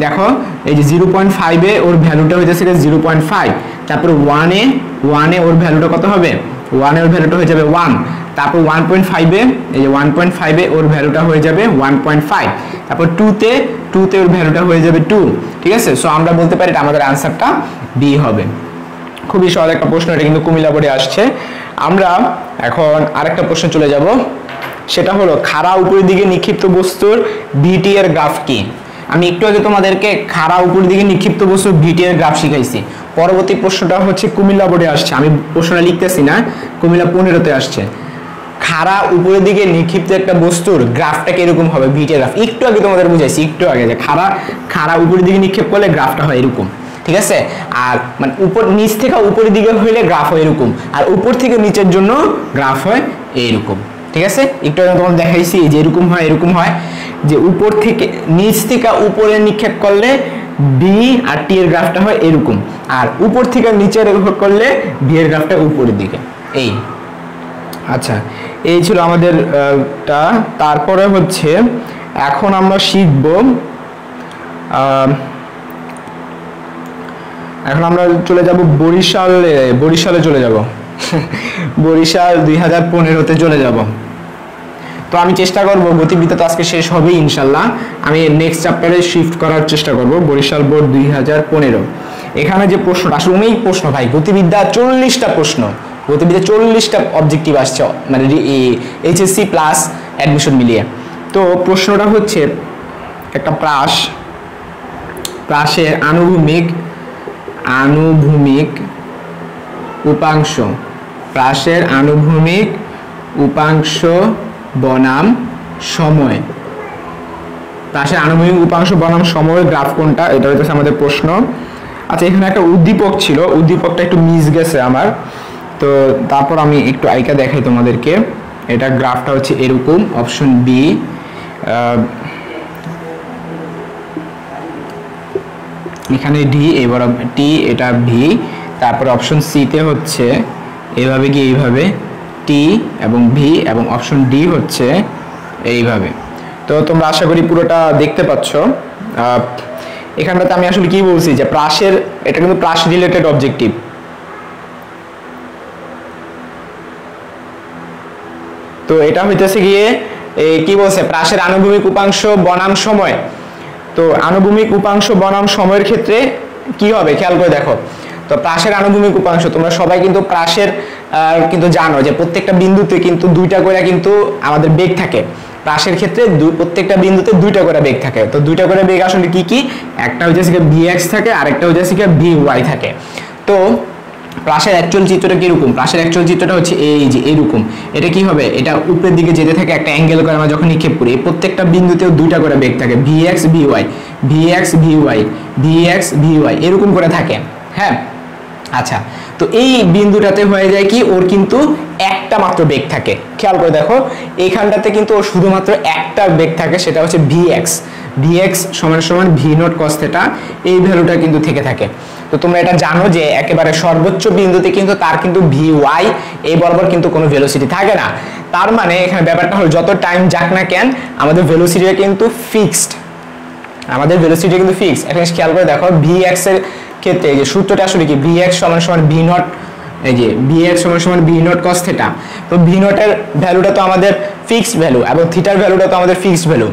দেখো, এই যে 0.5 এ ওর ভ্যালুটা হইতেছে 0.5, তারপর 1 এ ওর ভ্যালুটা কত হবে, 1 এ ওর ভ্যালুটা হয়ে যাবে 1, তারপর 1.5 এ, এই যে 1.5 এ ওর ভ্যালুটা হয়ে যাবে 1.5, তারপর 2 তে ওর ভ্যালুটা হয়ে যাবে 2। ঠিক আছে, সো আমরা বলতে পারি এটা আমাদের আনসারটা বি হবে। খুবই সহজ একটা প্রশ্ন, এটা কিন্তু কুমিল্লা বোর্ডে আসছে। আমরা এখন আরেকটা প্রশ্ন চলে যাব, সেটা হলো খাড়া উপরের দিকে নিক্ষিপ্ত বস্তুর ভিটি এর গ্রাফ কি। আমি একটু আগে তোমাদেরকে খাড়া উপরের দিকে নিক্ষিপ্ত বস্তুর ভিটি এর গ্রাফ শিখাইছি। পরবর্তী প্রশ্নটা হচ্ছে কুমিল্লা বোর্ডে আসছে, আমি প্রশ্নটা লিখতেছি না, কুমিল্লা 15-তে আসছে। খাড়া উপরের দিকে নিক্ষিপ্ত একটা বস্তুর গ্রাফটা কিরকম হবে, ভিটি এর গ্রাফ। একটু আগে তোমাদের বুঝাইছি, একটু আগে, যে খাড়া উপরের দিকে নিক্ষেপ করলে গ্রাফটা হয় এরকম। ঠিক আছে, আর মানে নিচ থেকে উপরের দিকে হইলে গ্রাফ হয় এরকম, আর উপর থেকে নিচের জন্য গ্রাফ হয় এইরকম। ঠিক আছে, একটু আগে তোমাদের দেখাইছি যে এরকম হয়, এরকম হয়, যে উপর থেকে নিচ থেকে উপরে নিক্ষেপ করলে বি আর টি এর গ্রাফটা হয় এরকম, আর উপর থেকে নিচে করলে ভি এর গ্রাফটা উপরের দিকে এই। আচ্ছা, এই ছিল আমাদের তারপরে হচ্ছে এখন আমরা শিখব, এখন আমরা চলে যাব বরিশালে চলে যাব। বরিশাল 2015-তে চলে যাব। তো আমি চেষ্টা করব, গতিবিদ্যা তো আজকে শেষ হবে ইনশাল্লাহ, আমি নেক্সট চ্যাপ্টারে শিফট করার চেষ্টা করব। বরিশাল বোর্ড 2015, এখানে যে প্রশ্নটা আসলে অনেক প্রশ্ন ভাই, গতিবিদ্যা 40টা প্রশ্ন, গতিবিদ্যা 40টা অবজেক্টিভ আসছে, মানে এইচএসসি প্লাস অ্যাডমিশন মিলিয়ে। তো প্রশ্নটা হচ্ছে একটা প্রাসের আনুভূমিক উপাংশ, প্রাসের আনুভূমিক উপাংশ বনাম সময়, প্রাসের আনুভূমিক উপাংশ বনাম সময়ের গ্রাফ কোনটা, এটা হচ্ছে আমাদের প্রশ্ন। আচ্ছা, এখানে একটা উদ্দীপক ছিল, উদ্দীপকটা একটু মিস গেছে আমার, তো তারপর আমি একটু আইকা দেখাই তোমাদেরকে। এটা গ্রাফটা হচ্ছে এরকম, অপশন বি, এখানে ডি, এবার টি, এটা ভি, তারপর অপশন সি তে হচ্ছে এইভাবে গিয়ে এইভাবে টি এবং ভি, এবং অপশন ডি হচ্ছে এইভাবে। তো তোমরা আশা করি পুরোটা দেখতে পাচ্ছ। এখানটাতে আমি আসলে কি বলছি, যে প্রাসের, এটা কিন্তু প্রাস রিলেটেড অবজেক্টিভ। তো এটা হইতেছে গিয়ে কি বলছে, প্রাসের আনুভূমিক উপাংশ বনাম সময়। তো আনুভূমিক উপাংশ বনাম সময়ের ক্ষেত্রে কি হবে খেয়াল করে দেখো। তো প্রাসের আনুভূমিক উপাংশ, তোমরা সবাই কিন্তু প্রাসের কিন্তু জানো যে প্রত্যেকটা বিন্দুতে কিন্তু দুইটা করে কিন্তু আমাদের বেগ থাকে। প্রাসের ক্ষেত্রে প্রত্যেকটা বিন্দুতে দুইটা করে বেগ থাকে। তো দুইটা করে বেগ আসলে কি কি, একটা হচ্ছে ভি এক্স থাকে, আরেকটা হচ্ছে ভি ওয়াই থাকে। তো প্লাসের অ্যাকচুয়াল চিত্রটা কিরকম, প্লাসের অ্যাকচুয়াল চিত্রটা হচ্ছে এই যে এরকম। এটা কি হবে, এটা উপরের দিকে যেতে থাকে, একটা অ্যাঙ্গেল করে আমরা যখন নিক্ষেপ করি, প্রত্যেকটা বিন্দুতেও দুইটা করে বেগ থাকে, vx vy vx vy vx vy এরকম করে থাকে। হ্যাঁ আচ্ছা, তো এই বিন্দুটাতে হয়ে যায় কি, ওর কিন্তু একটা মাত্র বেগ থাকে। খেয়াল করে দেখো এইখানটাতে কিন্তু ওর শুধুমাত্র একটা বেগ থাকে, সেটা হচ্ছে vx vx সমান সমান v নট cos থিটা, এই ভ্যালুটা কিন্তু থেকে থাকে। তো তোমরা এটা জানো যে একেবারে সর্বোচ্চ বিন্দুতে কিন্তু তার কিন্তু vy এই বরাবর কিন্তু কোনো ভেলোসিটি থাকে না। তার মানে এখানে ব্যাপারটা হলো যত টাইম যাক না কেন আমাদের ভেলোসিটিটা কিন্তু ফিক্সড, আমাদের ভেলোসিটি কিন্তু ফিক্সড। এখন খেয়াল করে দেখো vx এর ক্ষেত্রে এই যে সূত্রটা আসলে কি, vx সমান সমান v নট, এই যে vx সমান সমান v নট cos থিটা। তো v নট এর ভ্যালুটা তো আমাদের ফিক্সড ভ্যালু এবং থিটার ভ্যালুটা তো আমাদের ফিক্সড ভ্যালু,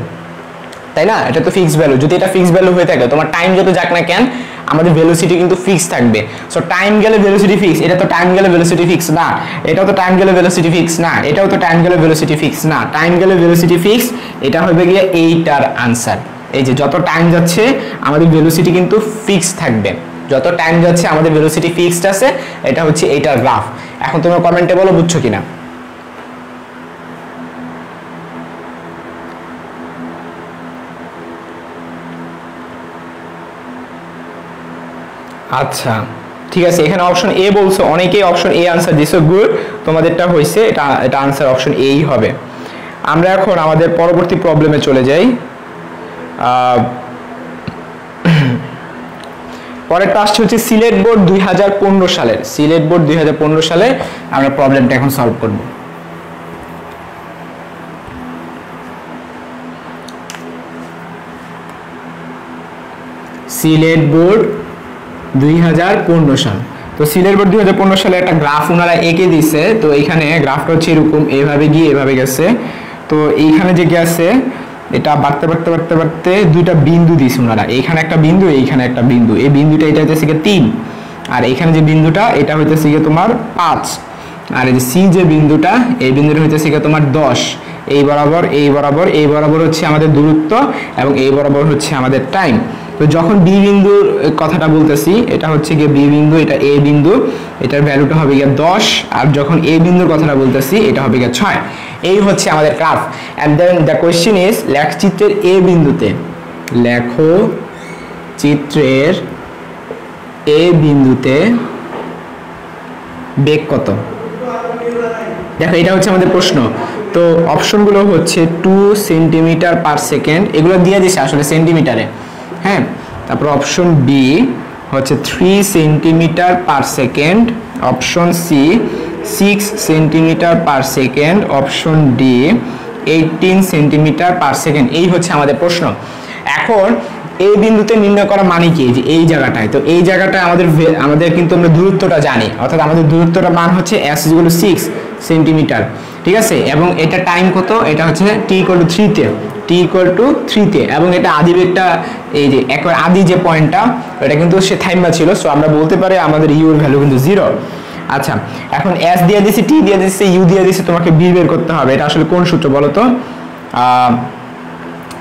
তাই না? এটা তো ফিক্সড ভ্যালু। যদি এটা ফিক্সড ভ্যালু হয়ে থাকে, তোমার টাইম যত যাক না কেন আমাদের ভেলোসিটি কিন্তু ফিক্স থাকবে। সো টাইম গেলে ভেলোসিটি ফিক্স, এটা তো টাইম গেলে ভেলোসিটি ফিক্স না, এটাও তো টাইম গেলে ভেলোসিটি ফিক্স না, এটাও তো টাইম গেলে ভেলোসিটি ফিক্স না। টাইম গেলে ভেলোসিটি ফিক্স, এটা হবে গিয়ে এইটার আনসার। এই যে যত টাইম যাচ্ছে আমাদের ভেলোসিটি কিন্তু ফিক্স থাকবে, যত টাইম যাচ্ছে আমাদের ভেলোসিটি ফিক্সড আছে, এটা হচ্ছে এইটার গ্রাফ। এখন তোমরা কমেন্টে বলো বুঝছো কিনা। আচ্ছা ঠিক আছে, এখানে অপশন এ বলছো, অনেকেই অপশন এ আনসার দিছো, গুড, তোমাদেরটা হয়েছে, এটা আনসার অপশন এই হবে। আমরা এখন আমাদের পরবর্তী প্রবলেমে চলে যাই। পরেরটা আসছে হচ্ছে সিলেট বোর্ড 2015 সালের, সিলেট বোর্ড 2015 সালে আমরা প্রবলেমটা এখন সলভ করব। সিলেট বোর্ড 2015 সাল। তো সিলেট বোর্ড 2015 সালে একটা গ্রাফ ওনারা এঁকে দিছে। তো এইখানে গ্রাফটা হচ্ছে এরকম, এইভাবে গিয়ে এভাবে গেছে। তো এইখানে যে গেছে এটা বাড়তে বাড়তে বাড়তে বাড়তে দুইটা বিন্দু দিছে ওনারা, এইখানে একটা বিন্দু, এইখানে একটা বিন্দু। এই বিন্দুটা এটা হইতেছে 3, আর এইখানে যে বিন্দুটা এটা হইতেছে তোমার 5, আর এই যে সি যে বিন্দুটা, এই বিন্দুটা হইতেছে তোমার 10। এই বরাবর এই বরাবর এই বরাবর হচ্ছে আমাদের দূরত্ব এবং এই বরাবর হচ্ছে আমাদের টাইম। তো যখন বি বিন্দুর কথাটা বলতেছি, এটা হচ্ছে গিয়ে বি বিন্দু, এটা এ বিন্দু, এটার ভ্যালুটা হবে গিয়ে 10, আর যখন এ বিন্দুর কথাটা বলতেছি এটা হবে গিয়ে 6। এই হচ্ছে আমাদের graph. And then the question is, লেখ চিত্রের এ বিন্দুতে, লেখো চিত্রের এ বিন্দুতে বেগ কত। দেখো এটা হচ্ছে আমাদের প্রশ্ন। তো অপশনগুলো হচ্ছে 2 সেন্টিমিটার পার সেকেন্ড, এগুলো দিয়ে দিছে আসলে সেন্টিমিটারে। হ্যাঁ, তারপর অপশন বি হচ্ছে 3 centimetre per second, option C 6 centimetre per second, option D 18 centimetre per second. এই হচ্ছে আমাদের প্রশ্ন। এখন এই বিন্দুতে নির্ণয় করা মানে কি, যে এই জায়গাটায়, তো এই জায়গাটায় আমাদের কিন্তু আমরা দূরত্বটা জানি, অর্থাৎ আমাদের দূরত্বটা মান হচ্ছে s = 6 সেন্টিমিটার, ঠিক আছে। এবং এটা টাইম কত, এটা হচ্ছে t = 3 তে, t = 3 তে, এবং এটা আদি বেগটা এই যে একবার আদি যে পয়েন্টটা এটা কিন্তু সে থাইমা ছিল। সো আমরা বলতে পারি আমাদের u এর ভ্যালু কিন্তু 0। আচ্ছা, এখন s দিয়ে দিছি, t দিয়ে দিছি, u দিয়ে দিছি, তোমাকে b বের করতে হবে। এটা আসলে কোন সূত্র বলো তো?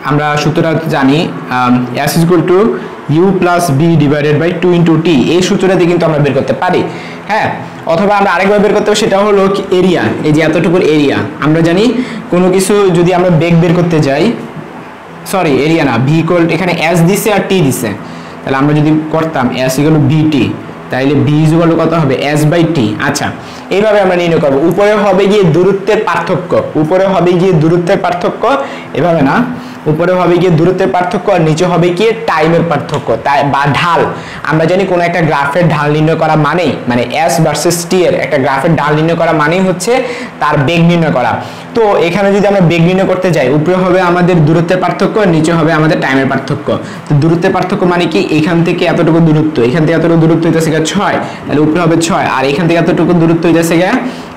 আমরা সূত্রটা জানি, s = u + b / 2 × t। এই সূত্রটাতে কিন্তু আমরা বের করতে পারি। হ্যাঁ, অথবা আমরা আরেকবার বের করতে হবে, সেটা হলো এরিয়া। এই যে এতটুকুর এরিয়া আমরা জানি, কোনো কিছু যদি আমরা বেগ বের করতে যাই, সরি এরিয়া না, ভি এখানে s দিছে আর t দিছে, তাহলে আমরা যদি করতাম s = bt, তাইলে b = কত হবে, s/t। আচ্ছা, এইভাবে আমরা নির্ণয় করব। উপরে হবে গিয়ে দূরত্বের পার্থক্য, উপরে হবে গিয়ে দূরত্বের পার্থক্য, এভাবে না, উপরে হবে গিয়ে দূরত্বের পার্থক্য, আর নিচে হবে কি টাইমের পার্থক্য, তাই বা ঢাল। আমরা জানি কোন একটা গ্রাফের ঢাল নির্ণয় করা মানে s ভার্সেস t এর একটা গ্রাফের ঢাল নির্ণয় করা মানেই হচ্ছে তার বেগ নির্ণয় করা। তো এখানে যদি আমরা বেগ নির্ণয় করতে যাই, উপরে হবে আমাদের দূরত্বের পার্থক্য, আর নিচে হবে আমাদের টাইমের পার্থক্য। তো দূরত্বের পার্থক্য মানে কি, এখান থেকে এতটুকু দূরত্ব, এখান থেকে এতটুকু দূরত্ব হইতেছে 6, তাহলে উপরে হবে 6, আর এখান থেকে এতটুকু দূরত্ব হইতেছে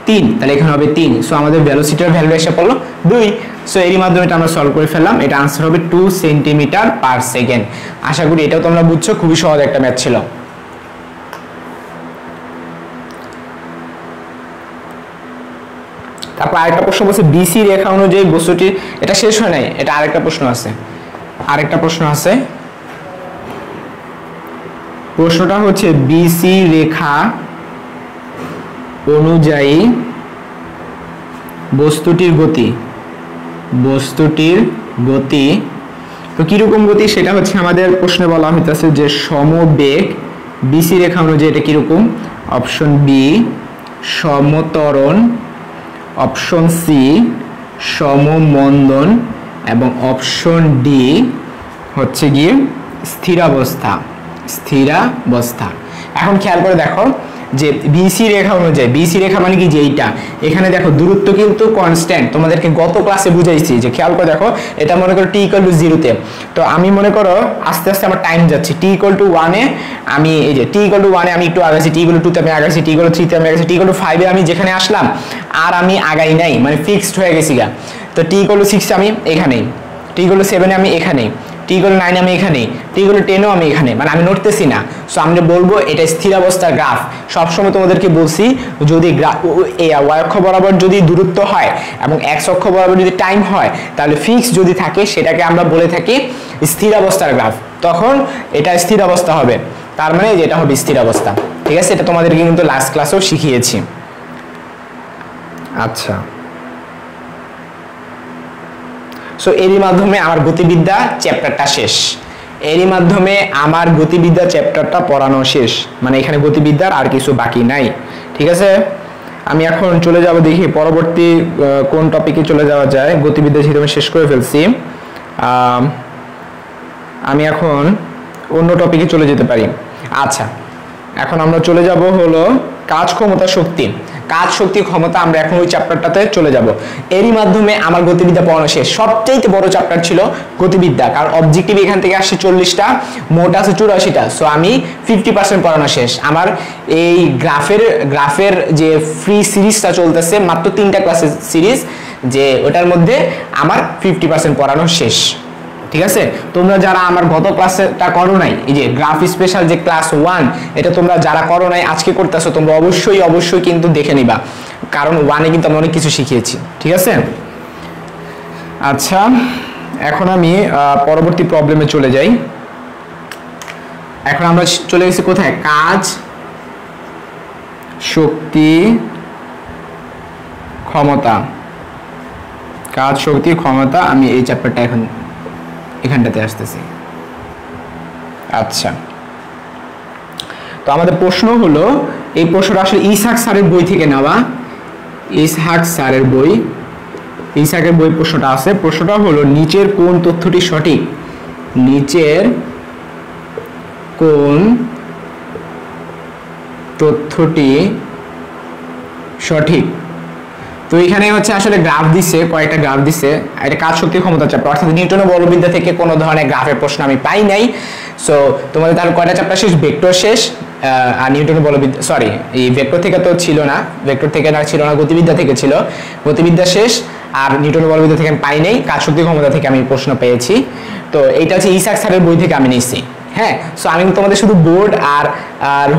3, তাহলে এখানে হবে 3। সো আমাদের ভেলোসিটির ভ্যালু এসে পড়লো 2। সো এরই মাধ্যমে এটা আমরা সলভ করে ফেললাম। এটা আনসার হবে 2 সেন্টিমিটার পার সেকেন্ড। আশা করি এটাও তোমরা বুঝছো, খুবই সহজ একটা ম্যাথ ছিল। তারপর আরেকটা প্রশ্ন বলছে, বিসি রেখা অনুযায়ী বস্তুটি, এটা শেষ হয় নাই, এটা আরেকটা প্রশ্ন আছে, আরেকটা প্রশ্ন আছে। প্রশ্নটা হচ্ছে বিসি রেখা অনুযায়ী বস্তুটির গতি তো কিরকম গতি সেটা হচ্ছে আমাদের প্রশ্নে বলা হইতেছে যে সমবেগ বিসি রেখা অনুযায়ী এটা কিরকম। অপশন বি সমত্বরণ, অপশন সি সমমন্দন এবং অপশন ডি হচ্ছে গিয়ে স্থিরাবস্থা। এখন খেয়াল করে দেখো যে বিসি রেখা অনুযায়ী, বিসি রেখা মানে কি যে এইটা, এখানে দেখো দূরত্ব কিন্তু কনস্ট্যান্ট, তোমাদেরকে গত ক্লাসে বুঝাইছি যে খেয়াল করে দেখো এটা মনে করো t=0 তে, তো আমি মনে করো আস্তে আস্তে আমার টাইম যাচ্ছে t=1 এ, আমি এই যে t=1 এ আমি একটু আগাইছি, t=2 তে আমি আগাইছি, t=3 তে আমি আগাইছি, t=5 এ আমি যেখানে আসলাম আর আমি আগাই নাই, মানে ফিক্সড হয়ে গেছি গা। তো t=6 আমি এখানেই, t=7 এ আমি এখানেই, t=9 আমি এখানে, t=10 ও আমি এখানে, মানে আমি নড়তেছি না। সো আমরা বলবো এটা স্থিরাবস্থার গ্রাফ। সবসময় তোমাদেরকে বলছি যদি y অক্ষ বরাবর যদি দূরত্ব হয় এবং x অক্ষ বরাবর যদি টাইম হয় তাহলে ফিক্স যদি থাকে সেটাকে আমরা বলে থাকি স্থিরাবস্থার গ্রাফ, তখন এটা স্থিরাবস্থা হবে, তার মানে যেটা হবে স্থিরাবস্থা। ঠিক আছে, এটা তোমাদেরকে কিন্তু লাস্ট ক্লাসেও শিখিয়েছি। আচ্ছা, সো এরই মাধ্যমে আমার গতিবিদ্যা চ্যাপ্টারটা শেষ, এরই মাধ্যমে আমার গতিবিদ্যা চ্যাপ্টারটা পড়ানো শেষ, মানে এখানে গতিবিদ্যার আর কিছু বাকি নাই। ঠিক আছে, আমি এখন চলে যাব দেখি পরবর্তী কোন টপিকে চলে যাওয়া যায়। গতিবিদ্যা যেহেতু আমি শেষ করে ফেলছি, আমি এখন অন্য টপিকে চলে যেতে পারি। আচ্ছা, এখন আমরা চলে যাব হলো কাজ ক্ষমতা শক্তি, কাজ শক্তি ক্ষমতা, আমরা এখন ওই চ্যাপ্টারটাতে চলে যাব। এরই মাধ্যমে আমার গতিবিদ্যা পড়ানো শেষ। সবচেয়ে বড় চ্যাপ্টার ছিল গতিবিদ্যা, কারণ অবজেক্টিভ এখান থেকে আসছে 40টা, মোট আছে 84টা, সো আমি 50% পড়ানো শেষ। আমার এই গ্রাফের যে ফ্রি সিরিজটা চলতেছে, মাত্র 3টা ক্লাসের সিরিজ, যে ওটার মধ্যে আমার 50% পড়ানো শেষ। ঠিক আছে, তোমরা যারা আমার গত ক্লাসটা করো নাই, এই যে গ্রাফ স্পেশাল যে ক্লাস 1, এটা তোমরা যারা করো নাই আজকে করতেছো, তোমরা অবশ্যই কিন্তু দেখে নিবা, কারণ 1-এ কিন্তু আমি অনেক কিছু শিখিয়েছি। ঠিক আছে, আচ্ছা এখন আমি পরবর্তী প্রবলেমে চলে যাই। এখন আমরা চলে গেছি কোথায়, কাজ শক্তি ক্ষমতা, কাজ শক্তি ক্ষমতা, আমি এই চ্যাপ্টারটা এখানটাতে আসতেছি। আচ্ছা, তো আমাদের প্রশ্ন হলো, এই প্রশ্নটা আসলে ইসহাক স্যারের বই থেকে নেওয়া, ইসহাক স্যারের বই, ইসহাকের বই প্রশ্নটা আছে। প্রশ্নটা হলো নিচের কোন তথ্যটি সঠিক, নিচের কোন তথ্যটি সঠিক। তো এখানে হচ্ছে আসলে গ্রাফ দিছে, কয়েকটা গ্রাফ দিছে, এটা কাজ শক্তি ক্ষমতা চ্যাপ্টার, অর্থাৎ নিউটনের বলবিদ্যা থেকে কোনো ধরনের গ্রাফের প্রশ্ন আমি পাই নাই। সো তোমাদের তাহলে কয়টা চ্যাপ্টার শেষ, ভেক্টর শেষ, আর নিউটনের বলবিদ্যা, সরি এই ভেক্টর থেকে তো ছিল না, ভেক্টর থেকে না ছিল না, গতিবিদ্যা থেকে ছিল, গতিবিদ্যা শেষ, আর নিউটনের বলবিদ্যা থেকে আমি পাই নাই, কাজ শক্তি ক্ষমতা থেকে আমি প্রশ্ন পেয়েছি। তো এইটা হচ্ছে ইসহাক স্যারের বই থেকে আমি নিচ্ছি। হ্যাঁ, সো আমি তোমাদের শুধু বোর্ড আর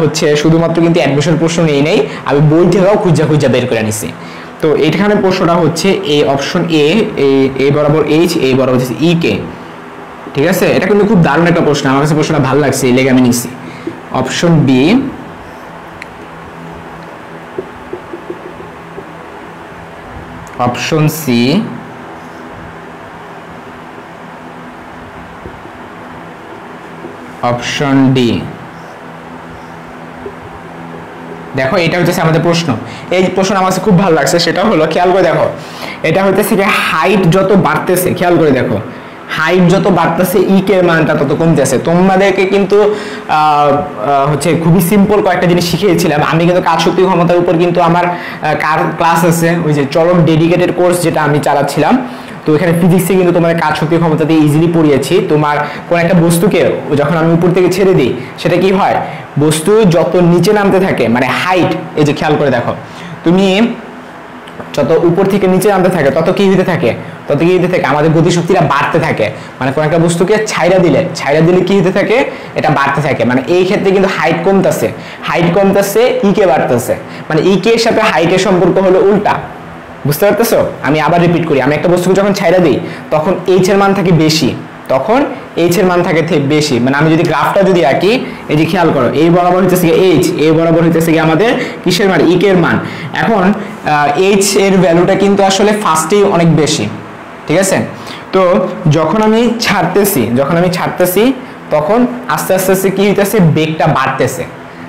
হচ্ছে শুধুমাত্র কিন্তু অ্যাডমিশন প্রশ্ন নেই নাই, আমি বই থেকেও খুঁজা বের করে নিছি। তো এইখানে প্রশ্নটা হচ্ছে এ, অপশন এ বরাবর এইচ, এ বরাবর হচ্ছে ই কে। ঠিক আছে, এটা কিন্তু খুব দারুণ একটা প্রশ্ন, আমার কাছে প্রশ্নটা ভালো লাগছে, এই লেগে আমি নিচ্ছি। Option B option C, option D. দেখো এটা হচ্ছে আমাদের প্রশ্ন, এই প্রশ্ন আমার কাছে খুব ভালো লাগছে, সেটা হলো খেয়াল করে দেখো, এটা হইতেছে কি হাইট যত বাড়তেছে, খেয়াল করে দেখো হাইট যত বাড়তেছে ই কে মানটা তত কমতেছে। তোমাদেরকে কিন্তু হচ্ছে খুবই সিম্পল কয়েকটা জিনিস শিখিয়েছিলাম আমি, কিন্তু কাজ শক্তি ক্ষমতার উপর কিন্তু আমার ক্লাস আছে, ওই যে চরম ডেডিকেটেড কোর্স যেটা আমি চালাচ্ছিলাম। তো এখানে ফিজিক্সে কিন্তু তোমার কাজ শক্তি ক্ষমতা দিয়ে ইজিলি পড়িয়েছি। তোমার কোন একটা বস্তুকে যখন আমি উপর থেকে ছেড়ে দিই, সেটা কি হয়, বস্তু যত নিচে নামতে থাকে, মানে হাইট, এই যে খেয়াল করে দেখো, তুমি যত উপর থেকে নিচে নামতে থাকে তত কি হতে থাকে, আমাদের গতিশক্তিটা বাড়তে থাকে। মানে কোন একটা বস্তুকে ছাইড়া দিলে কি হতে থাকে, এটা বাড়তে থাকে। মানে এই ক্ষেত্রে কিন্তু হাইট কমতেছে, ই কে বাড়তেছে, মানে ই কে এর সাথে হাইটের সম্পর্ক হলো উল্টা। বুঝতে পারতেছো, আমি আবার রিপিট করি, আমি একটা বস্তুকে যখন ছাইড়া দিই তখন এইচ এর মান থাকে বেশি, তখন এইচ এর মান থাকে বেশি, মানে আমি যদি গ্রাফটা যদি আঁকি, এই যে খেয়াল করো এই বরাবর হইতেছে এইচ, এই বরাবর হইতেছে কি আমাদের কিসের মান, ইকে এর মান। এখন এইচ এর ভ্যালুটা কিন্তু আসলে ফার্স্টেই অনেক বেশি, ঠিক আছে। তো যখন আমি ছাড়তেছি তখন আস্তে আস্তে কি হইতেছে, বেগটা বাড়তেছে,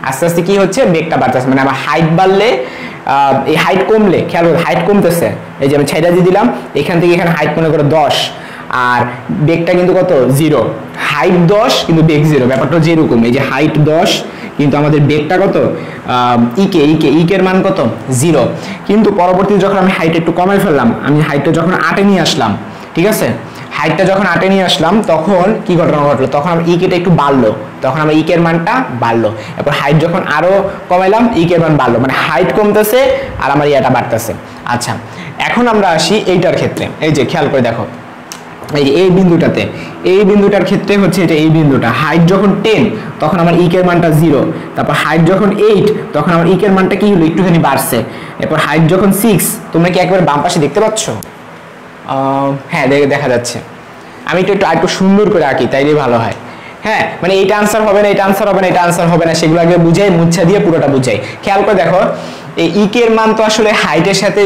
আস্তে আস্তে কি হচ্ছে, বেগটা বাড়তেছে, মানে আমার হাইট বাড়লে এই হাইট কমলে, খেয়াল করো হাইট কমতেছে, এই যে আমি ছেড়ে দিয়ে দিলাম, এখান থেকে এখানে হাইট মনে করো 10, আর বেগটা কিন্তু কত 0, হাইট 10 কিন্তু বেগ 0, ব্যাপারটা যেরকম, এই যে হাইট 10 কিন্তু আমাদের বেগটা কত, ইকের মান কত 0। কিন্তু পরবর্তীতে যখন আমি হাইট একটু কমাই ফেললাম, আমি হাইটটা যখন 8 এ নিয়ে আসলাম, ঠিক আছে, হাইটটা যখন 8 এ নিয়ে আসলাম তখন কি ঘটনা ঘটলো, তখন আমার ইকেটা একটু বাড়লো, তখন আমার ইকের মানটা বাড়লো। এরপর হাইট যখন আরো কমাইলাম, ইকের মান বাড়লো, মানে হাইট কমতেছে আর আমার ইয়াটা বাড়তেছে। আচ্ছা, এখন আমরা আসি এইটার ক্ষেত্রে, এই যে খেয়াল করে দেখো, এই যে এই বিন্দুটার ক্ষেত্রে হচ্ছে এটা, এই বিন্দুটা হাইট যখন 10 তখন আমার ইকের মানটা 0, তারপর হাইট যখন 8 তখন আমার ইকের মানটা কি হলো, একটুখানি বাড়ছে। এরপর হাইট যখন 6, তোমরা কি একবার বাম পাশে দেখতে পাচ্ছ? হ্যাঁ দেখা যাচ্ছে। আমি একটু সুন্দর করে আঁকি, তাইলে ভালো হয়। হ্যাঁ, মানে এইটা আনসার হবে না, এটা আনসার হবে না, এটা আনসার হবে না, সেগুলো আগে বুঝাই, মুচ্ছা দিয়ে পুরোটা বুঝাই। খেয়াল করে দেখো, এই ইকের মান তো আসলে হাইটের সাথে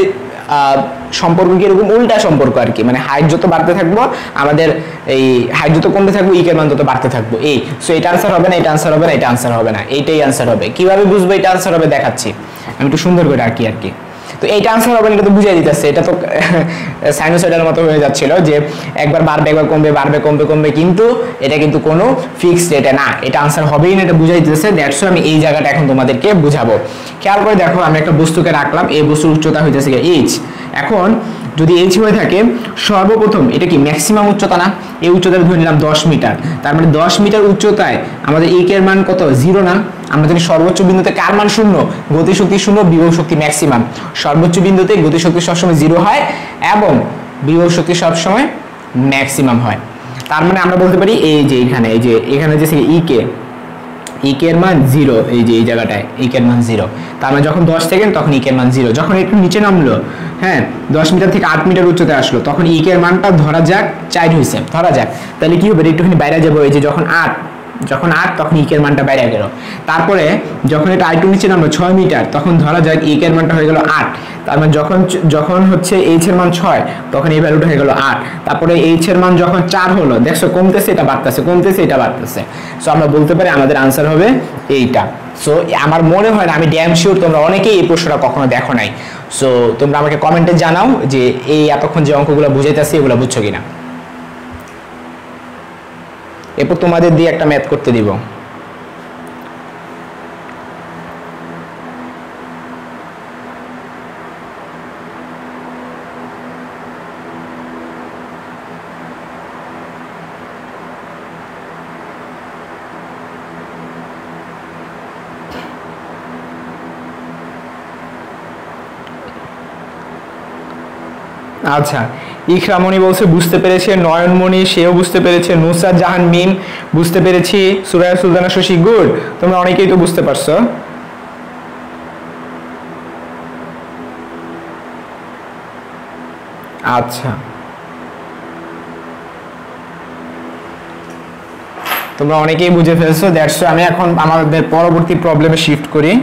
সম্পর্ক কি এরকম উল্টা সম্পর্ক আর কি, মানে হাইট যত বাড়তে থাকবো আমাদের এই হাইট যত কমতে থাকবো, ইকের মান তত বাড়তে থাকবো। এই সো এটা আনসার হবে না, এটা আনসার হবে না, এটা আনসার হবে না, এইটাই আনসার হবে। কিভাবে বুঝবো এটা আনসার হবে দেখাচ্ছি, আমি একটু সুন্দর করে আঁকি আর কি। তো এইটা আনসার হবে না, এটা তো বুঝিয়ে দিতেছে, এটা তো সাইনোসয়েডের মতো হয়ে যাচ্ছিল, যে একবার বাড়বে একবার কমবে, বাড়বে কমবে কমবে, কিন্তু এটা কিন্তু কোনো ফিক্সড এটা না, এটা আনসার হবেই না, এটা বুঝাই দিতেছে। দ্যাটস আমি এই জায়গাটা এখন তোমাদেরকে বুঝাবো। খেয়াল করে দেখো, আমি একটা বস্তুকে রাখলাম, এই বস্তুর উচ্চতা হইতেছে এইচ। এখন যদি এইচ হয়ে থাকে, সর্বপ্রথম এটা কি ম্যাক্সিমাম উচ্চতা না, এই উচ্চতা ধরে নিলাম 10 মিটার, তার মানে 10 মিটার উচ্চতায় আমাদের এর মান কত, 0 না? আমরা জানি সর্বোচ্চ বিন্দুতে কার মান 0, গতিশক্তি 0, বিভব শক্তি ম্যাক্সিমাম। সর্বোচ্চ বিন্দুতে গতিশক্তি সবসময় 0 হয় এবং বিভব শক্তি সবসময় ম্যাক্সিমাম হয়। তার মানে আমরা বলতে পারি এই যে এখানে যে এর মান 0, এই যে এই জায়গাটায় এর মান 0, তার মানে যখন 10 সেকেন্ড তখন এর মান 0। যখন একটু নিচে নামলো, হ্যাঁ 10 মিটার থেকে 8 মিটার উচ্চতায় আসলো, তখন এর মানটা ধরা যাক 4 হয়েছে, ধরা যাক, তাহলে কি হবে, একটুখানি বাইরে যাবো, এই যে যখন 8 তখন এর মানটা বাইরে গেল। তারপরে যখন এটা আইটু নিচে নামলো 6 মিটার, তখন ধরা যাক এর মানটা হয়ে গেল 8, তার মানে যখন হচ্ছে এইচ এর মান 6 তখন এই ভ্যালুটা হয়ে গেল 8। তারপরে এইচ এর মান যখন 4 হলো, দেখছো কমতেছে এটা বাড়তেছে, কমতেছে এটা বাড়তেছে। সো আমরা বলতে পারি আমাদের আনসার হবে এইটা। সো আমার মনে হয় না, আমি ড্যাম শিওর তোমরা অনেকেই এই প্রশ্নটা কখনো দেখো নাই। সো তোমরা আমাকে কমেন্টে জানাও যে এই এতক্ষণ যে অঙ্কগুলো বুঝাইতেছি এগুলো বুঝছো কিনা। এরপর তোমাদের দিয়ে একটা ম্যাথ করতে দিব। আচ্ছা, ইকরামণি বলছে বুঝতে পেরেছে, নয়নমণি সেও বুঝতে পেরেছে, নুসরাত জাহান মিম বুঝতে পেরেছি, সুরায়া সুলতানা শশী গুড, তোমরা অনেকেই তো বুঝতে পারছো। আচ্ছা, তোমরা অনেকেই বুঝে ফেলছো। দ্যাটস আমি এখন আমাদের পরবর্তী প্রবলেমে শিফট করি।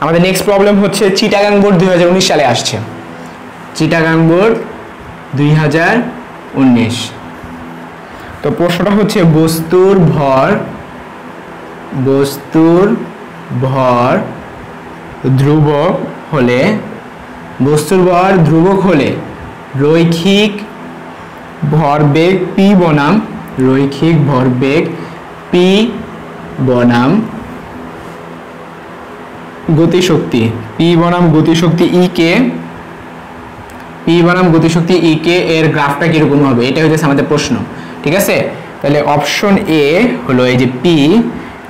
আমাদের নেক্সট প্রবলেম হচ্ছে চিটাগাং বোর্ড 2019 সালে আসছে, চিটাগাং বোর্ড 2019। তো প্রশ্নটা হচ্ছে বস্তুর ভর ধ্রুবক হলে, রৈখিক ভরবেগ P বনাম গতিশক্তি E কে এর গ্রাফটা কিরকম হবে, এটা হচ্ছে আমাদের প্রশ্ন। ঠিক আছে, তাহলে অপশন এ হলো এই যে P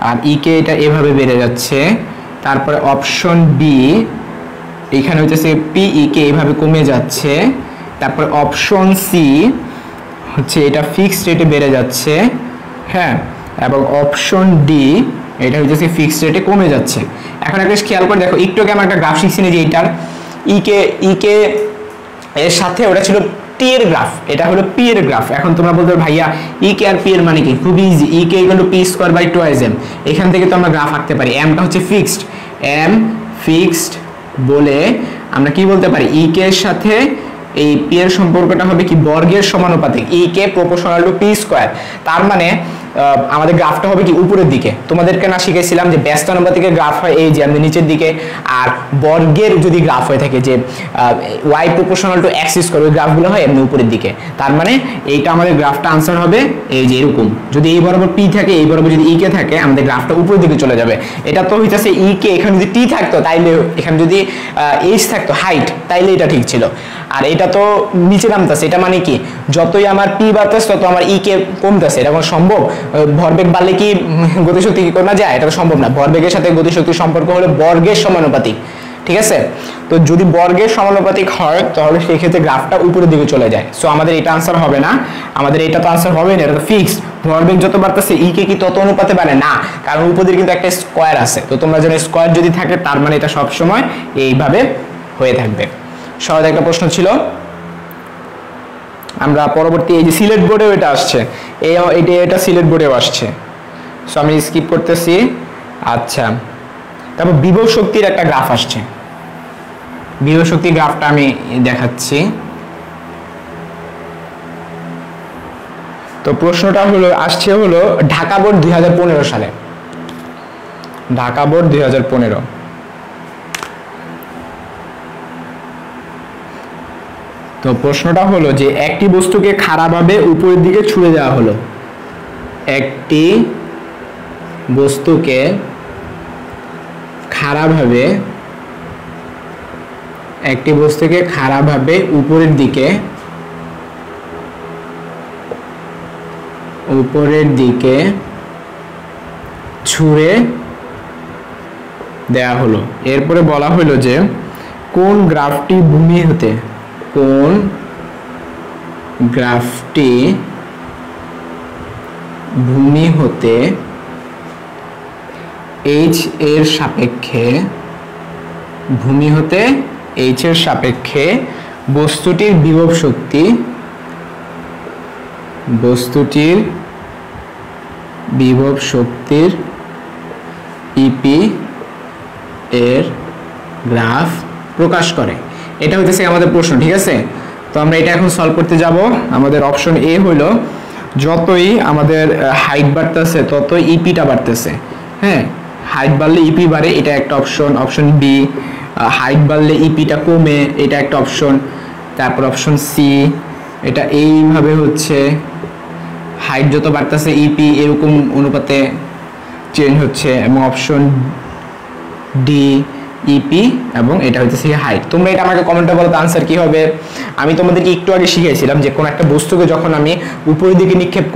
আর E কে এটা এভাবে বেড়ে যাচ্ছে। তারপরে অপশন বি এইখানে হচ্ছে পিই কে এইভাবে কমে যাচ্ছে। তারপর অপশন সি হচ্ছে এটা ফিক্সড রেটে বেড়ে যাচ্ছে, হ্যাঁ, এবং অপশন ডি এটা হচ্ছে ফিক্সড রেটে কমে যাচ্ছে। এখন একটা খেয়াল করে দেখো, একটু আগে আমরা একটা গ্রাফ শিখছি না যে এইটার ইকে এর সাথে ওটা ছিল টি এর গ্রাফ, এটা হলো পি এর গ্রাফ। এখন তোমরা বলতে ভাইয়া ই কে আর পি এর মানে কি? খুব easy, E K equal to P square by 2m। এখান থেকে তো আমরা গ্রাফ আঁকতে পারি। এমটা হচ্ছে ফিক্সড, এম ফিক্সড বলে আমরা কি বলতে পারি? ই কে এর সাথে এই পি এর সম্পর্কটা হবে কি? বর্গের সমানুপাতিক, ই কে প্রপোর্শনাল টু পি স্কয়ার। তার মানে আমাদের গ্রাফটা হবে কি? উপরের দিকে। তোমাদেরকে না শিখেছিলাম যে ব্যস্তানুপাতিকের গ্রাফ হয় এই যে আমাদের নিচের দিকে, আর বর্গের যদি গ্রাফ হয়ে থাকে যে Y proportional to X square, ওই গ্রাফগুলো হয় এমনি উপরের দিকে। তার মানে এইটা আমাদের গ্রাফটা আনসার হবে এই যে এরকম। যদি এই বরাবর পি থাকে, এই বরাবর যদি ই কে থাকে, আমাদের গ্রাফটা উপরের দিকে চলে যাবে। এটা তো হইতাছে ই কে, এখানে যদি টি থাকতো তাইলে, এখানে যদি এইচ থাকতো হাইট, তাইলে এটা ঠিক ছিল। আর এটা তো নিচে নামতেছে, এটা মানে কি? যতই আমার পি বাড়তেছে তত আমার ই কে কমতেছে। এটা কোনো সম্ভব? ভরবেগ বাড়লে কি গতিশক্তি কি কমে যায়? এটা তো সম্ভব না। ভরবেগের সাথে গতিশক্তির সম্পর্ক হলো বর্গের সমানুপাতিক, ঠিক আছে? তো যদি বর্গের সমানুপাতিক হয় তাহলে সেই ক্ষেত্রে গ্রাফটা উপরের দিকে চলে যায়। সো আমাদের এটা আনসার হবে না, আমাদের এটা তো আনসার হবে না, এটা তো ফিক্সড। ভরবেগ যত বাড়তেছে ই কে কি তত অনুপাতে বাড়ে না, কারণ উপরে কিন্তু একটা স্কয়ার আছে। তো তোমরা জানো স্কয়ার যদি থাকে তার মানে এটা সব সময় এইভাবে হয়ে থাকবে। সহজ একটা প্রশ্ন ছিল। আমরা পরবর্তী এই যে সিলেট বোর্ডেও এটা আসছে, এটা সিলেট বোর্ডেও আসছে, সো আমি স্কিপ করতেছি। আচ্ছা, তারপর বিভব শক্তির একটা গ্রাফ আসছে। বিভব শক্তির গ্রাফটা আমি দেখাচ্ছি। তো প্রশ্নটা আসছে ঢাকা বোর্ড 2015 সালে, ঢাকা বোর্ড 2015। তো প্রশ্নটা হলো যে একটি বস্তুকে খাড়াভাবে উপরের দিকে ছুঁড়ে দেওয়া হলো, একটি বস্তুকে খাড়াভাবে উপরের দিকে ছুঁড়ে দেওয়া হলো। এরপরে বলা হলো যে কোন গ্রাফটি ভূমি হতে এইচ এর সাপেক্ষে বস্তুটির বিভব শক্তির ইপি এর গ্রাফ প্রকাশ করে। এটা হচ্ছে আমাদের প্রশ্ন, ঠিক আছে? তো আমরা এটা এখন সলভ করতে যাব। আমাদের অপশন এ হলো যতই আমাদের হাইট বাড়তেছে ততই ইপিটা বাড়তেছে, হ্যাঁ, হাইট বাড়লে ইপি বাড়ে, এটা একটা অপশন। অপশন বি, হাইট বাড়লে ইপিটা কমে, এটা একটা অপশন। তারপর অপশন সি, এটা এইভাবে হচ্ছে হাইট যত বাড়তেছে ইপি এরকম অনুপাতে চেঞ্জ হচ্ছে, এবং অপশন ডি ইপি, এবং এটা হচ্ছে হাইট। তোমরা এটা আমাকে কমেন্টে বলো তো আনসার কি হবে। আমি তোমাদেরকে একটু আগে শিখিয়েছিলাম যে কোন একটা বস্তুকে যখন আমি উপরের দিকে নিক্ষেপ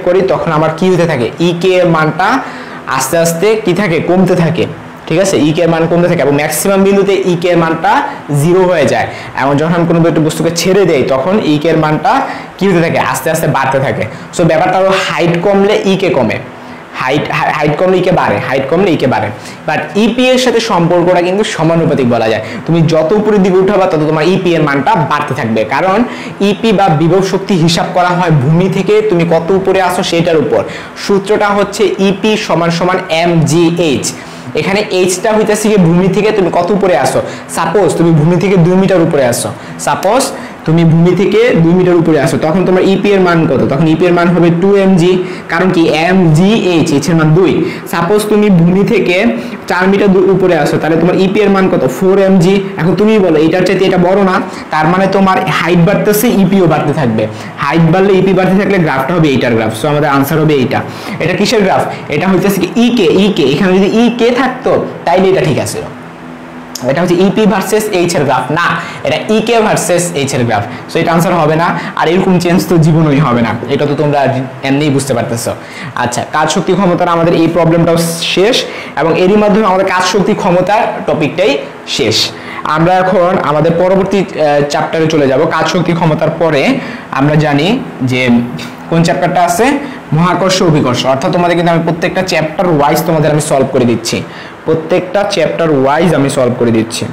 করি, তখন আমার কি হতে থাকে? ই কে এর মানটা আস্তে আস্তে কি থাকে? কমতে থাকে, ঠিক আছে? ই কে এর মান কমতে থাকে এবং ম্যাক্সিমাম বিন্দুতে ই কে এর মানটা 0 হয়ে যায়। এবং যখন আমি কোনো একটা বস্তুকে ছেড়ে দেই তখন ই কে এর মানটা কি হতে থাকে? আস্তে আস্তে বাড়তে থাকে। সো ব্যাপারটা হলো হাইট কমলে ই কে কমে, হাইট কমলে ইকে বাড়ে, বাট ইপি এর সাথে সম্পর্কটা কিন্তু সমানুপাতিক বলা যায়। তুমি যত উপরের দিকে উঠাবা তত তোমার ইপি এর মানটা বাড়তে থাকবে, কারণ ইপি বা বিভব শক্তি হিসাব করা হয় ভূমি থেকে তুমি কত উপরে আসো সেটার উপর। সূত্রটা হচ্ছে ইপি সমান সমান mgh। এখানে এইচটা হইতেছে কি ভূমি থেকে তুমি কত উপরে আসো। সাপোজ তুমি ভূমি থেকে 2 মিটার উপরে আসো, তখন তোমার ইপি এর মান কত? তখন ইপি এর মান হবে 2mg, কারণ কি mgh, এর মান 2। সাপোজ তুমি ভূমি থেকে 4 মিটার উপরে আসো, তাহলে তোমার ইপি এর মান কত? 4mg। এখন তুমি বলো এটার চাইতে এটা বড় না, তার মানে তোমার হাইট বাড়তেছে ইপিও বাড়তে থাকবে। হাইট বাড়লে ইপি বাড়তে থাকলে গ্রাফটা হবে এইটার গ্রাফ। সো আমাদের আনসার হবে এইটা। এটা কিসের গ্রাফ? এটা হইতেছে কি ইকে। এখানে যদি ইকে থাকতো তাইলে এটা ঠিক আছে। এটা হচ্ছে ইপি ভার্সেস এইচ এর গ্রাফ না, এটা ইকে ভার্সেস এইচ এর গ্রাফ। সো এটা আনসার হবে না, আর এরকম চেঞ্জ তো জীবনই হবে না, এটা তো তোমরা এমনিই বুঝতে পারতেছো। আচ্ছা, কাজ শক্তি ক্ষমতার আমাদের এই প্রবলেমটাও শেষ। এবং এরই মাধ্যমে আমাদের কাজ শক্তি ক্ষমতা টপিকটাই শেষ। আমরা এখন আমাদের পরবর্তী চ্যাপ্টারে চলে যাব। কাজ শক্তি ক্ষমতার পরে আমরা জানি যে কোন চ্যাপ্টারটা আছে, মহাকর্ষ অভিকর্ষ। অর্থাৎ তোমাদের কিন্তু আমি প্রত্যেকটা চ্যাপ্টার ওয়াইজ তোমাদের আমি সলভ করে দিচ্ছি, প্রত্যেকটা চ্যাপ্টার ওয়াইজ আমি সলভ করে দিচ্ছি,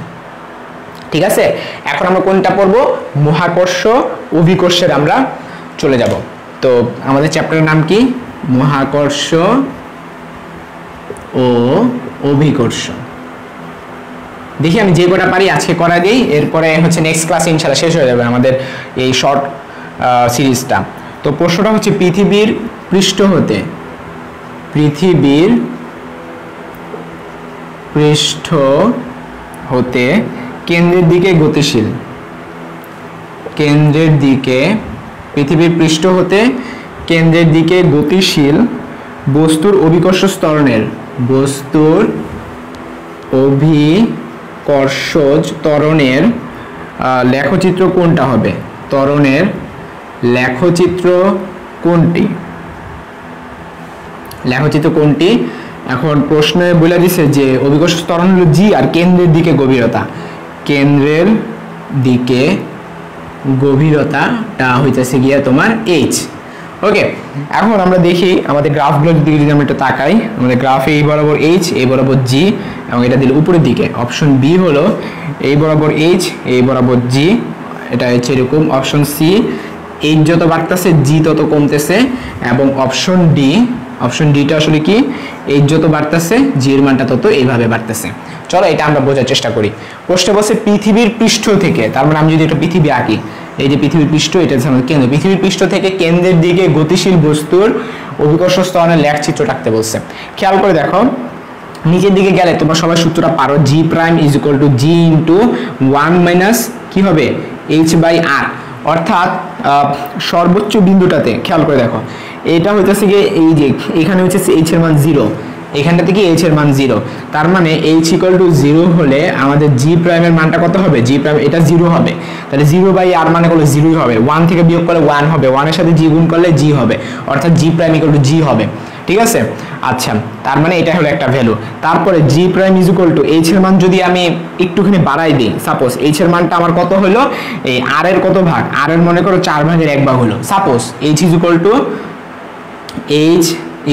ঠিক আছে। এখন আমরা কোনটা পড়বো, মহাকর্ষ অভিকর্ষের আমরা চলে যাব। তো আমাদের চ্যাপ্টারের নাম কি, মহাকর্ষ ও অভিকর্ষ। দেখি আমি যে কটা পারি আজকে করা দিই, এরপরে হচ্ছে নেক্সট ক্লাসে ইনশাআল্লাহ শেষ হয়ে যাবে আমাদের এই শর্ট সিরিজটা। তো প্রশ্নটা হচ্ছে পৃথিবীর পৃষ্ঠ হতে কেন্দ্রের দিকে গতিশীল, পৃথিবীর পৃষ্ঠ হতে কেন্দ্রের দিকে গতিশীল বস্তুর অভিকর্ষ ত্বরণের লেখচিত্র কোনটা হবে, ত্বরণের লেখচিত্র কোনটি। এখন প্রশ্নে বলে দিছে যে অভিকর্ষ ত্বরণ হলো জি, আর কেন্দ্রের দিকে গভীরতাটা হইতেছে গিয়া তোমার এইচ। ওকে, এখন আমরা দেখি আমাদের গ্রাফগুলোর দিকে যদি আমরা একটু তাকাই, আমাদের গ্রাফে এই বরাবর এইচ, এই বরাবর জি, এবং এটা দিল উপরের দিকে। অপশন বি হলো এই বরাবর এইচ, এই বরাবর জি, এটা হচ্ছে এরকম। অপশন সি, এইচ যত বাড়তেছে জি তত কমতেছে, এবং অপশন ডিটা আসলে কি, এইচ যত বাড়তেছে জি এর মানটা তত এইভাবে বাড়তেছে। চলো এটা আমরা বোঝার চেষ্টা করি। প্রশ্নে বলছে পৃথিবীর পৃষ্ঠ থেকে, তার মানে আমি যদি একটা পৃথিবী আঁকি, এই যে পৃথিবীর পৃষ্ঠ, এটা হচ্ছে আমাদের কেন্দ্র, পৃথিবীর পৃষ্ঠ থেকে কেন্দ্রের দিকে গতিশীল বস্তুর অভিকর্ষ ত্বরণের লেখচিত্র আঁকতে বলছে। খেয়াল করে দেখো, নিচের দিকে গেলে তোমরা সবাই সূত্রটা পারো, G prime is equal to G into 1 minus কি হবে, এইচ বাই আর। অর্থাৎ সর্বোচ্চ বিন্দুটাতে খেয়াল করে দেখো, এটা হইতেছে গিয়ে এই যে এখানে হচ্ছে এইচ এর মান 0, এখানটা থেকে এইচ এর মান 0, তার মানে এইচ ইকুয়াল টু 0 হলে আমাদের জি প্রাইমের মানটা কত হবে, জি প্রাইম এটা 0 হবে, তাহলে 0 বাই আর মানে করলে 0ই হবে, 1 থেকে বিয়োগ করলে 1 হবে, 1 এর সাথে জি গুণ করলে জি হবে, অর্থাৎ জি প্রাইম ইকুয়াল টু জি হবে, ঠিক আছে। আচ্ছা, তার মানে এটা হলো একটা ভ্যালু। তারপরে G prime is equal to H এর মান যদি আমি একটুখানি বাড়াই দিই, সাপোজ এইচ এর মানটা আমার কত হলো, এই আর এর কত ভাগ, আর এর মনে করো 4 ভাগের 1 ভাগ হলো, suppose H is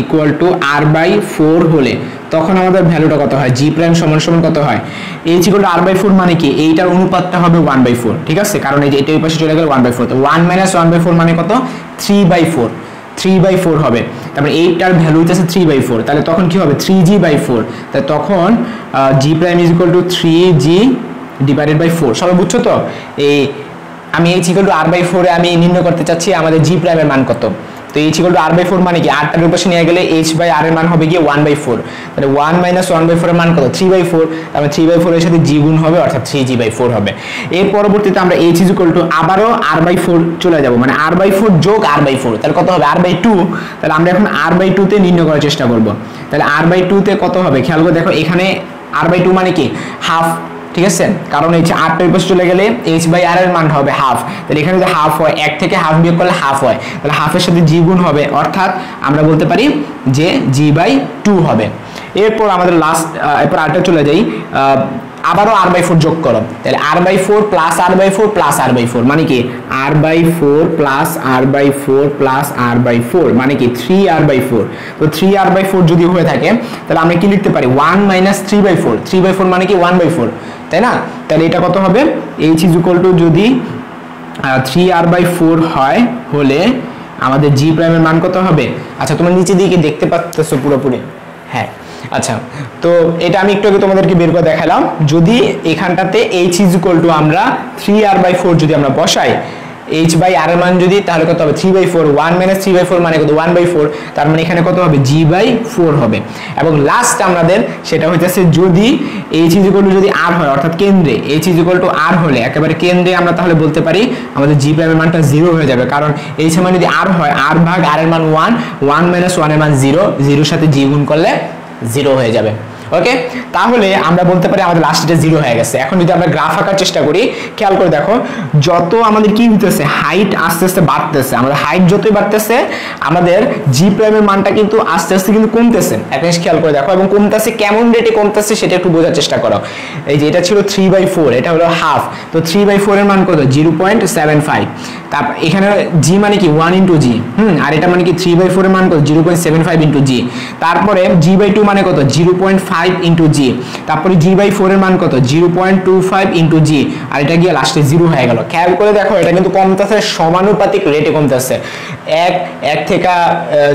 equal to R by 4 হলে তখন আমাদের ভ্যালুটা কত হয়, জি প্রাইম সমান সমান কত হয়, H equal to R by 4 মানে কি, এইটার অনুপাতটা হবে 1/4, ঠিক আছে, কারণ এই যে এটা এই পাশে চলে গেলে 1/4, তো 1 মাইনাস 1/4 মানে কত, 3/4 হবে। তারপরে এইটার ভ্যালু হইতেছে 3/4, তাহলে তখন কি হবে, 3g/4, তাহলে তখন G prime is equal to 3g divided by 4। সবাই বুঝছো তো? এই আমি H equal to R by 4 এ আমি নির্ণয় করতে চাচ্ছি আমাদের জি প্রাইমের মান কত। তো H equal to R by 4 মানে কি, আর টার উপরে নিয়ে গেলে এইচ বাই আর এর মান হবে গিয়ে 1/4, তাহলে 1 মাইনাস 1/4 এর মান কত, 3/4, তাহলে 3/4 এর সাথে জি গুণ হবে, অর্থাৎ 3g/4 হবে। এর পরবর্তীতে আমরা এইচ ইকুয়াল টু আবারও আর বাই 4 চলে যাব, মানে আর বাই 4 যোগ আর বাই 4, তাহলে কত হবে, আর বাই 2, তাহলে আমরা এখন আর বাই 2 তে নির্ণয় করার চেষ্টা করব। তাহলে আর বাই 2 তে কত হবে, খেয়াল করে দেখো, এখানে আর বাই 2 মানে কি, হাফ, ঠিক আছে, কারণ এই যে আর টার উপরে চলে গেলে এইচ বাই আর এর মান হবে হাফ, তাহলে এখানে যদি হাফ হয়, 1 থেকে হাফ বিয়োগ করলে হাফ হয়, তাহলে হাফের সাথে জি গুণ হবে, অর্থাৎ আমরা বলতে পারি যে জি বাই 2 হবে। এরপর আমাদের লাস্ট, এরপর আরটা চলে যাই, আবারও আর বাই 4 যোগ করো, তাহলে R by 4 plus R by 4 plus R by 4 মানে কি, R by 4 plus R by 4 plus R by 4 মানে কি 3r বাই 4। তো 3r বাই 4 যদি হয়ে থাকে তাহলে আমরা কি লিখতে পারি, 1 মাইনাস 3/4, 3/4 মানে কি 1/4, তাই না? তাহলে এটা কত হবে, এইচ ইজ ইকুয়াল টু যদি 3r বাই 4 হয় হলে আমাদের জি প্রাইমের মান কত হবে। আচ্ছা, তোমরা নিচে দিকে দেখতে পাচ্ছো পুরোপুরি, হ্যাঁ, আচ্ছা, তো এটা আমি একটু আগে তোমাদেরকে বের করে দেখালাম। যদি এখানটাতে এইচ ইজ ইকুয়াল টু আমরা 3r বাই 4 যদি আমরা বসাই, এইচ বাই আর এর মান যদি, তাহলে কত হবে 3/4, 1 মাইনাস 3/4 মানে কত 1/4, তার মানে এখানে কত হবে, জি বাই 4 হবে। এবং লাস্ট আমাদের সেটা হইতেছে যদি এইচ ইজ ইকুয়াল টু যদি আর হয়, অর্থাৎ কেন্দ্রে এইচ ইজ ইকুয়াল টু আর হলে একেবারে কেন্দ্রে আমরা তাহলে বলতে পারি আমাদের জি প্রাইমের মানটা 0 হয়ে যাবে, কারণ এইচ এর মান যদি আর হয়, আর ভাগ আর এর মান 1, 1 মাইনাস 1 এর মান 0, 0 এর সাথে জি গুণ করলে 0 হয়ে যাবে। ওকে, তাহলে আমরা বলতে পারি আমাদের লাস্টে 0 হয়ে গেছে। এখন যদি আমরা গ্রাফ আঁকার চেষ্টা করি, খেয়াল করে দেখো যত আমাদের কি হইতেছে, হাইট আস্তে আস্তে বাড়তেছে, আমাদের হাইট যতই বাড়তেছে আমাদের জি প্রাইমের মানটা কিন্তু আস্তে আস্তে কিন্তু কমতেছে। একটা জিনিস খেয়াল করে দেখো, এবং কমতেছে কেমন রেটে কমতেছে সেটা একটু বোঝার চেষ্টা করো। এই যে এটা ছিল 3/4, এটা হলো হাফ, তো 3/4 এর মান কত, 0.75। তারপর এখানে জি মানে কি 1 ইন্টু জি, আর এটা মানে কি 3/4 এর মান কত, 0.75 ইন্টু জি। তারপরে g/2 মানে কত, 0.5 ইন্টু জি। তারপরে g/4 এর মান কত, 0.25 ইন্টু জি। আর এটা গিয়ে লাস্টে 0 হয়ে গেল। খেয়াল করে দেখো এটা কিন্তু কমতেছে সমানুপাতিক রেটে কমতেছে। এক থেকে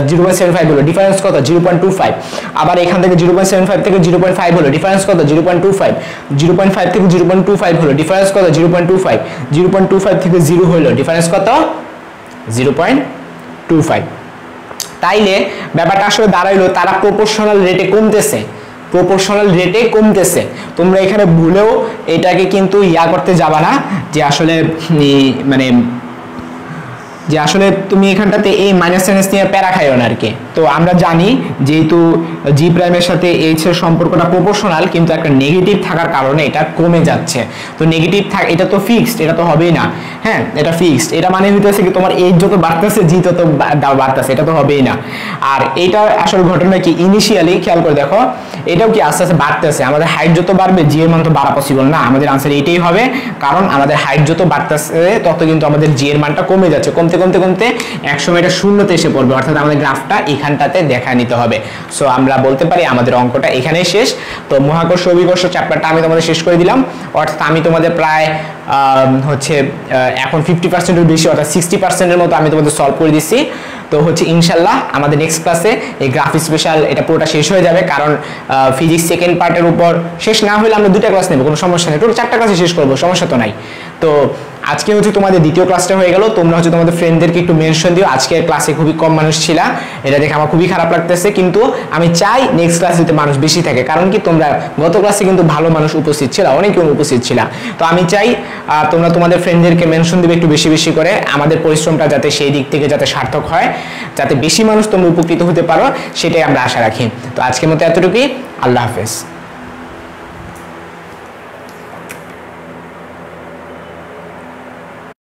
0.75 হলো, ডিফারেন্স কত, 0.25। আবার এখান থেকে 0.75 থেকে 0.5 হলো, ডিফারেন্স কত, 0.25। 0.5 থেকে 0.25 হলো, ডিফারেন্স কত, 0.25। 0.25 থেকে 0 হলো, ডিফারেন্স কত, 0.25। তাইলে ব্যাপারটা আসলে দাঁড়াইলো তারা প্রপোর্শনাল রেটে কমতেছে, প্রপোর্শনাল রেটে কমতেছে। তোমরা এখানে ভুলেও এটাকে কিন্তু করতে যাবা না যে আসলে মানে যে আসলে তুমি এখানটাতে এই মাইনাস সাইন নিয়ে প্যারা খাইও না আর কি। তো আমরা জানি যেহেতু জি প্রাইমের সাথে এইচ এর সম্পর্কটা প্রপোর্শনাল, কিন্তু একটা নেগেটিভ থাকার কারণে এটা কমে যাচ্ছে। তো নেগেটিভ এটা তো ফিক্সড, এটা তো হবেই না। হ্যাঁ, এটা ফিক্সড, এটা মানে হইতেছে কি তোমার এইচ যত বাড়তেছে জি তত বাড়তেছে, এটা তো হবেই না। আর এইটা আসল ঘটনা কি, ইনিশিয়ালি খেয়াল করে দেখো এটাও কি আস্তে আস্তে বাড়তেছে। আমাদের হাইট যত বাড়বে জি এর মান তো বাড়া পসিবল না, আমাদের আনসার এইটাই হবে, কারণ আমাদের হাইট যত বাড়তেছে তত কিন্তু আমাদের জি এর মানটা কমে যাচ্ছে। কমতে কমতে কমতে একসময় এটা শূন্যতে এসে পড়বে, অর্থাৎ আমাদের গ্রাফটা এখানটাতে দেখা নিতে হবে। সো আমরা বলতে পারি আমাদের অঙ্কটা এখানেই শেষ। তো মহাকর্ষ অভিকর্ষ চ্যাপ্টারটা আমি তোমাদের শেষ করে দিলাম, অর্থাৎ আমি তোমাদের প্রায় হচ্ছে এখন 50%-এর বেশি, অর্থাৎ 60%-এর মতো আমি তোমাদের সলভ করে দিচ্ছি। তো হচ্ছে ইনশাল্লাহ আমাদের নেক্সট ক্লাসে এই গ্রাফ স্পেশাল এটা পুরোটা শেষ হয়ে যাবে, কারণ ফিজিক্স সেকেন্ড পার্টের উপর শেষ না হলে আমরা 2টা ক্লাস নেব, কোনো সমস্যা নেই, টোটাল 4টা ক্লাসে শেষ করবো, সমস্যা তো নাই। তো আজকে হচ্ছে তোমাদের দ্বিতীয় ক্লাসটা হয়ে গেল। তোমরা হচ্ছে তোমাদের ফ্রেন্ডদেরকে একটু মেনশন দিও, আজকের ক্লাসে খুবই কম মানুষ ছিল, এটা দেখে আমার খুবই খারাপ লাগতেছে, কিন্তু আমি চাই নেক্সট ক্লাসে মানুষ বেশি থাকে, কারণ কি তোমরা গত ক্লাসে কিন্তু ভালো মানুষ উপস্থিত ছিল, অনেকে উপস্থিত ছিল। তো আমি চাই তোমরা তোমাদের ফ্রেন্ডদেরকে মেনশন দিবে একটু বেশি বেশি করে, আমাদের পরিশ্রমটা যাতে সেই দিক থেকে যাতে সার্থক হয়, যাতে বেশি মানুষ তোমরা উপকৃত হতে পারো, সেটাই আমরা আশা রাখি। তো আজকের মতো এতটুকুই, আল্লাহ হাফেজ।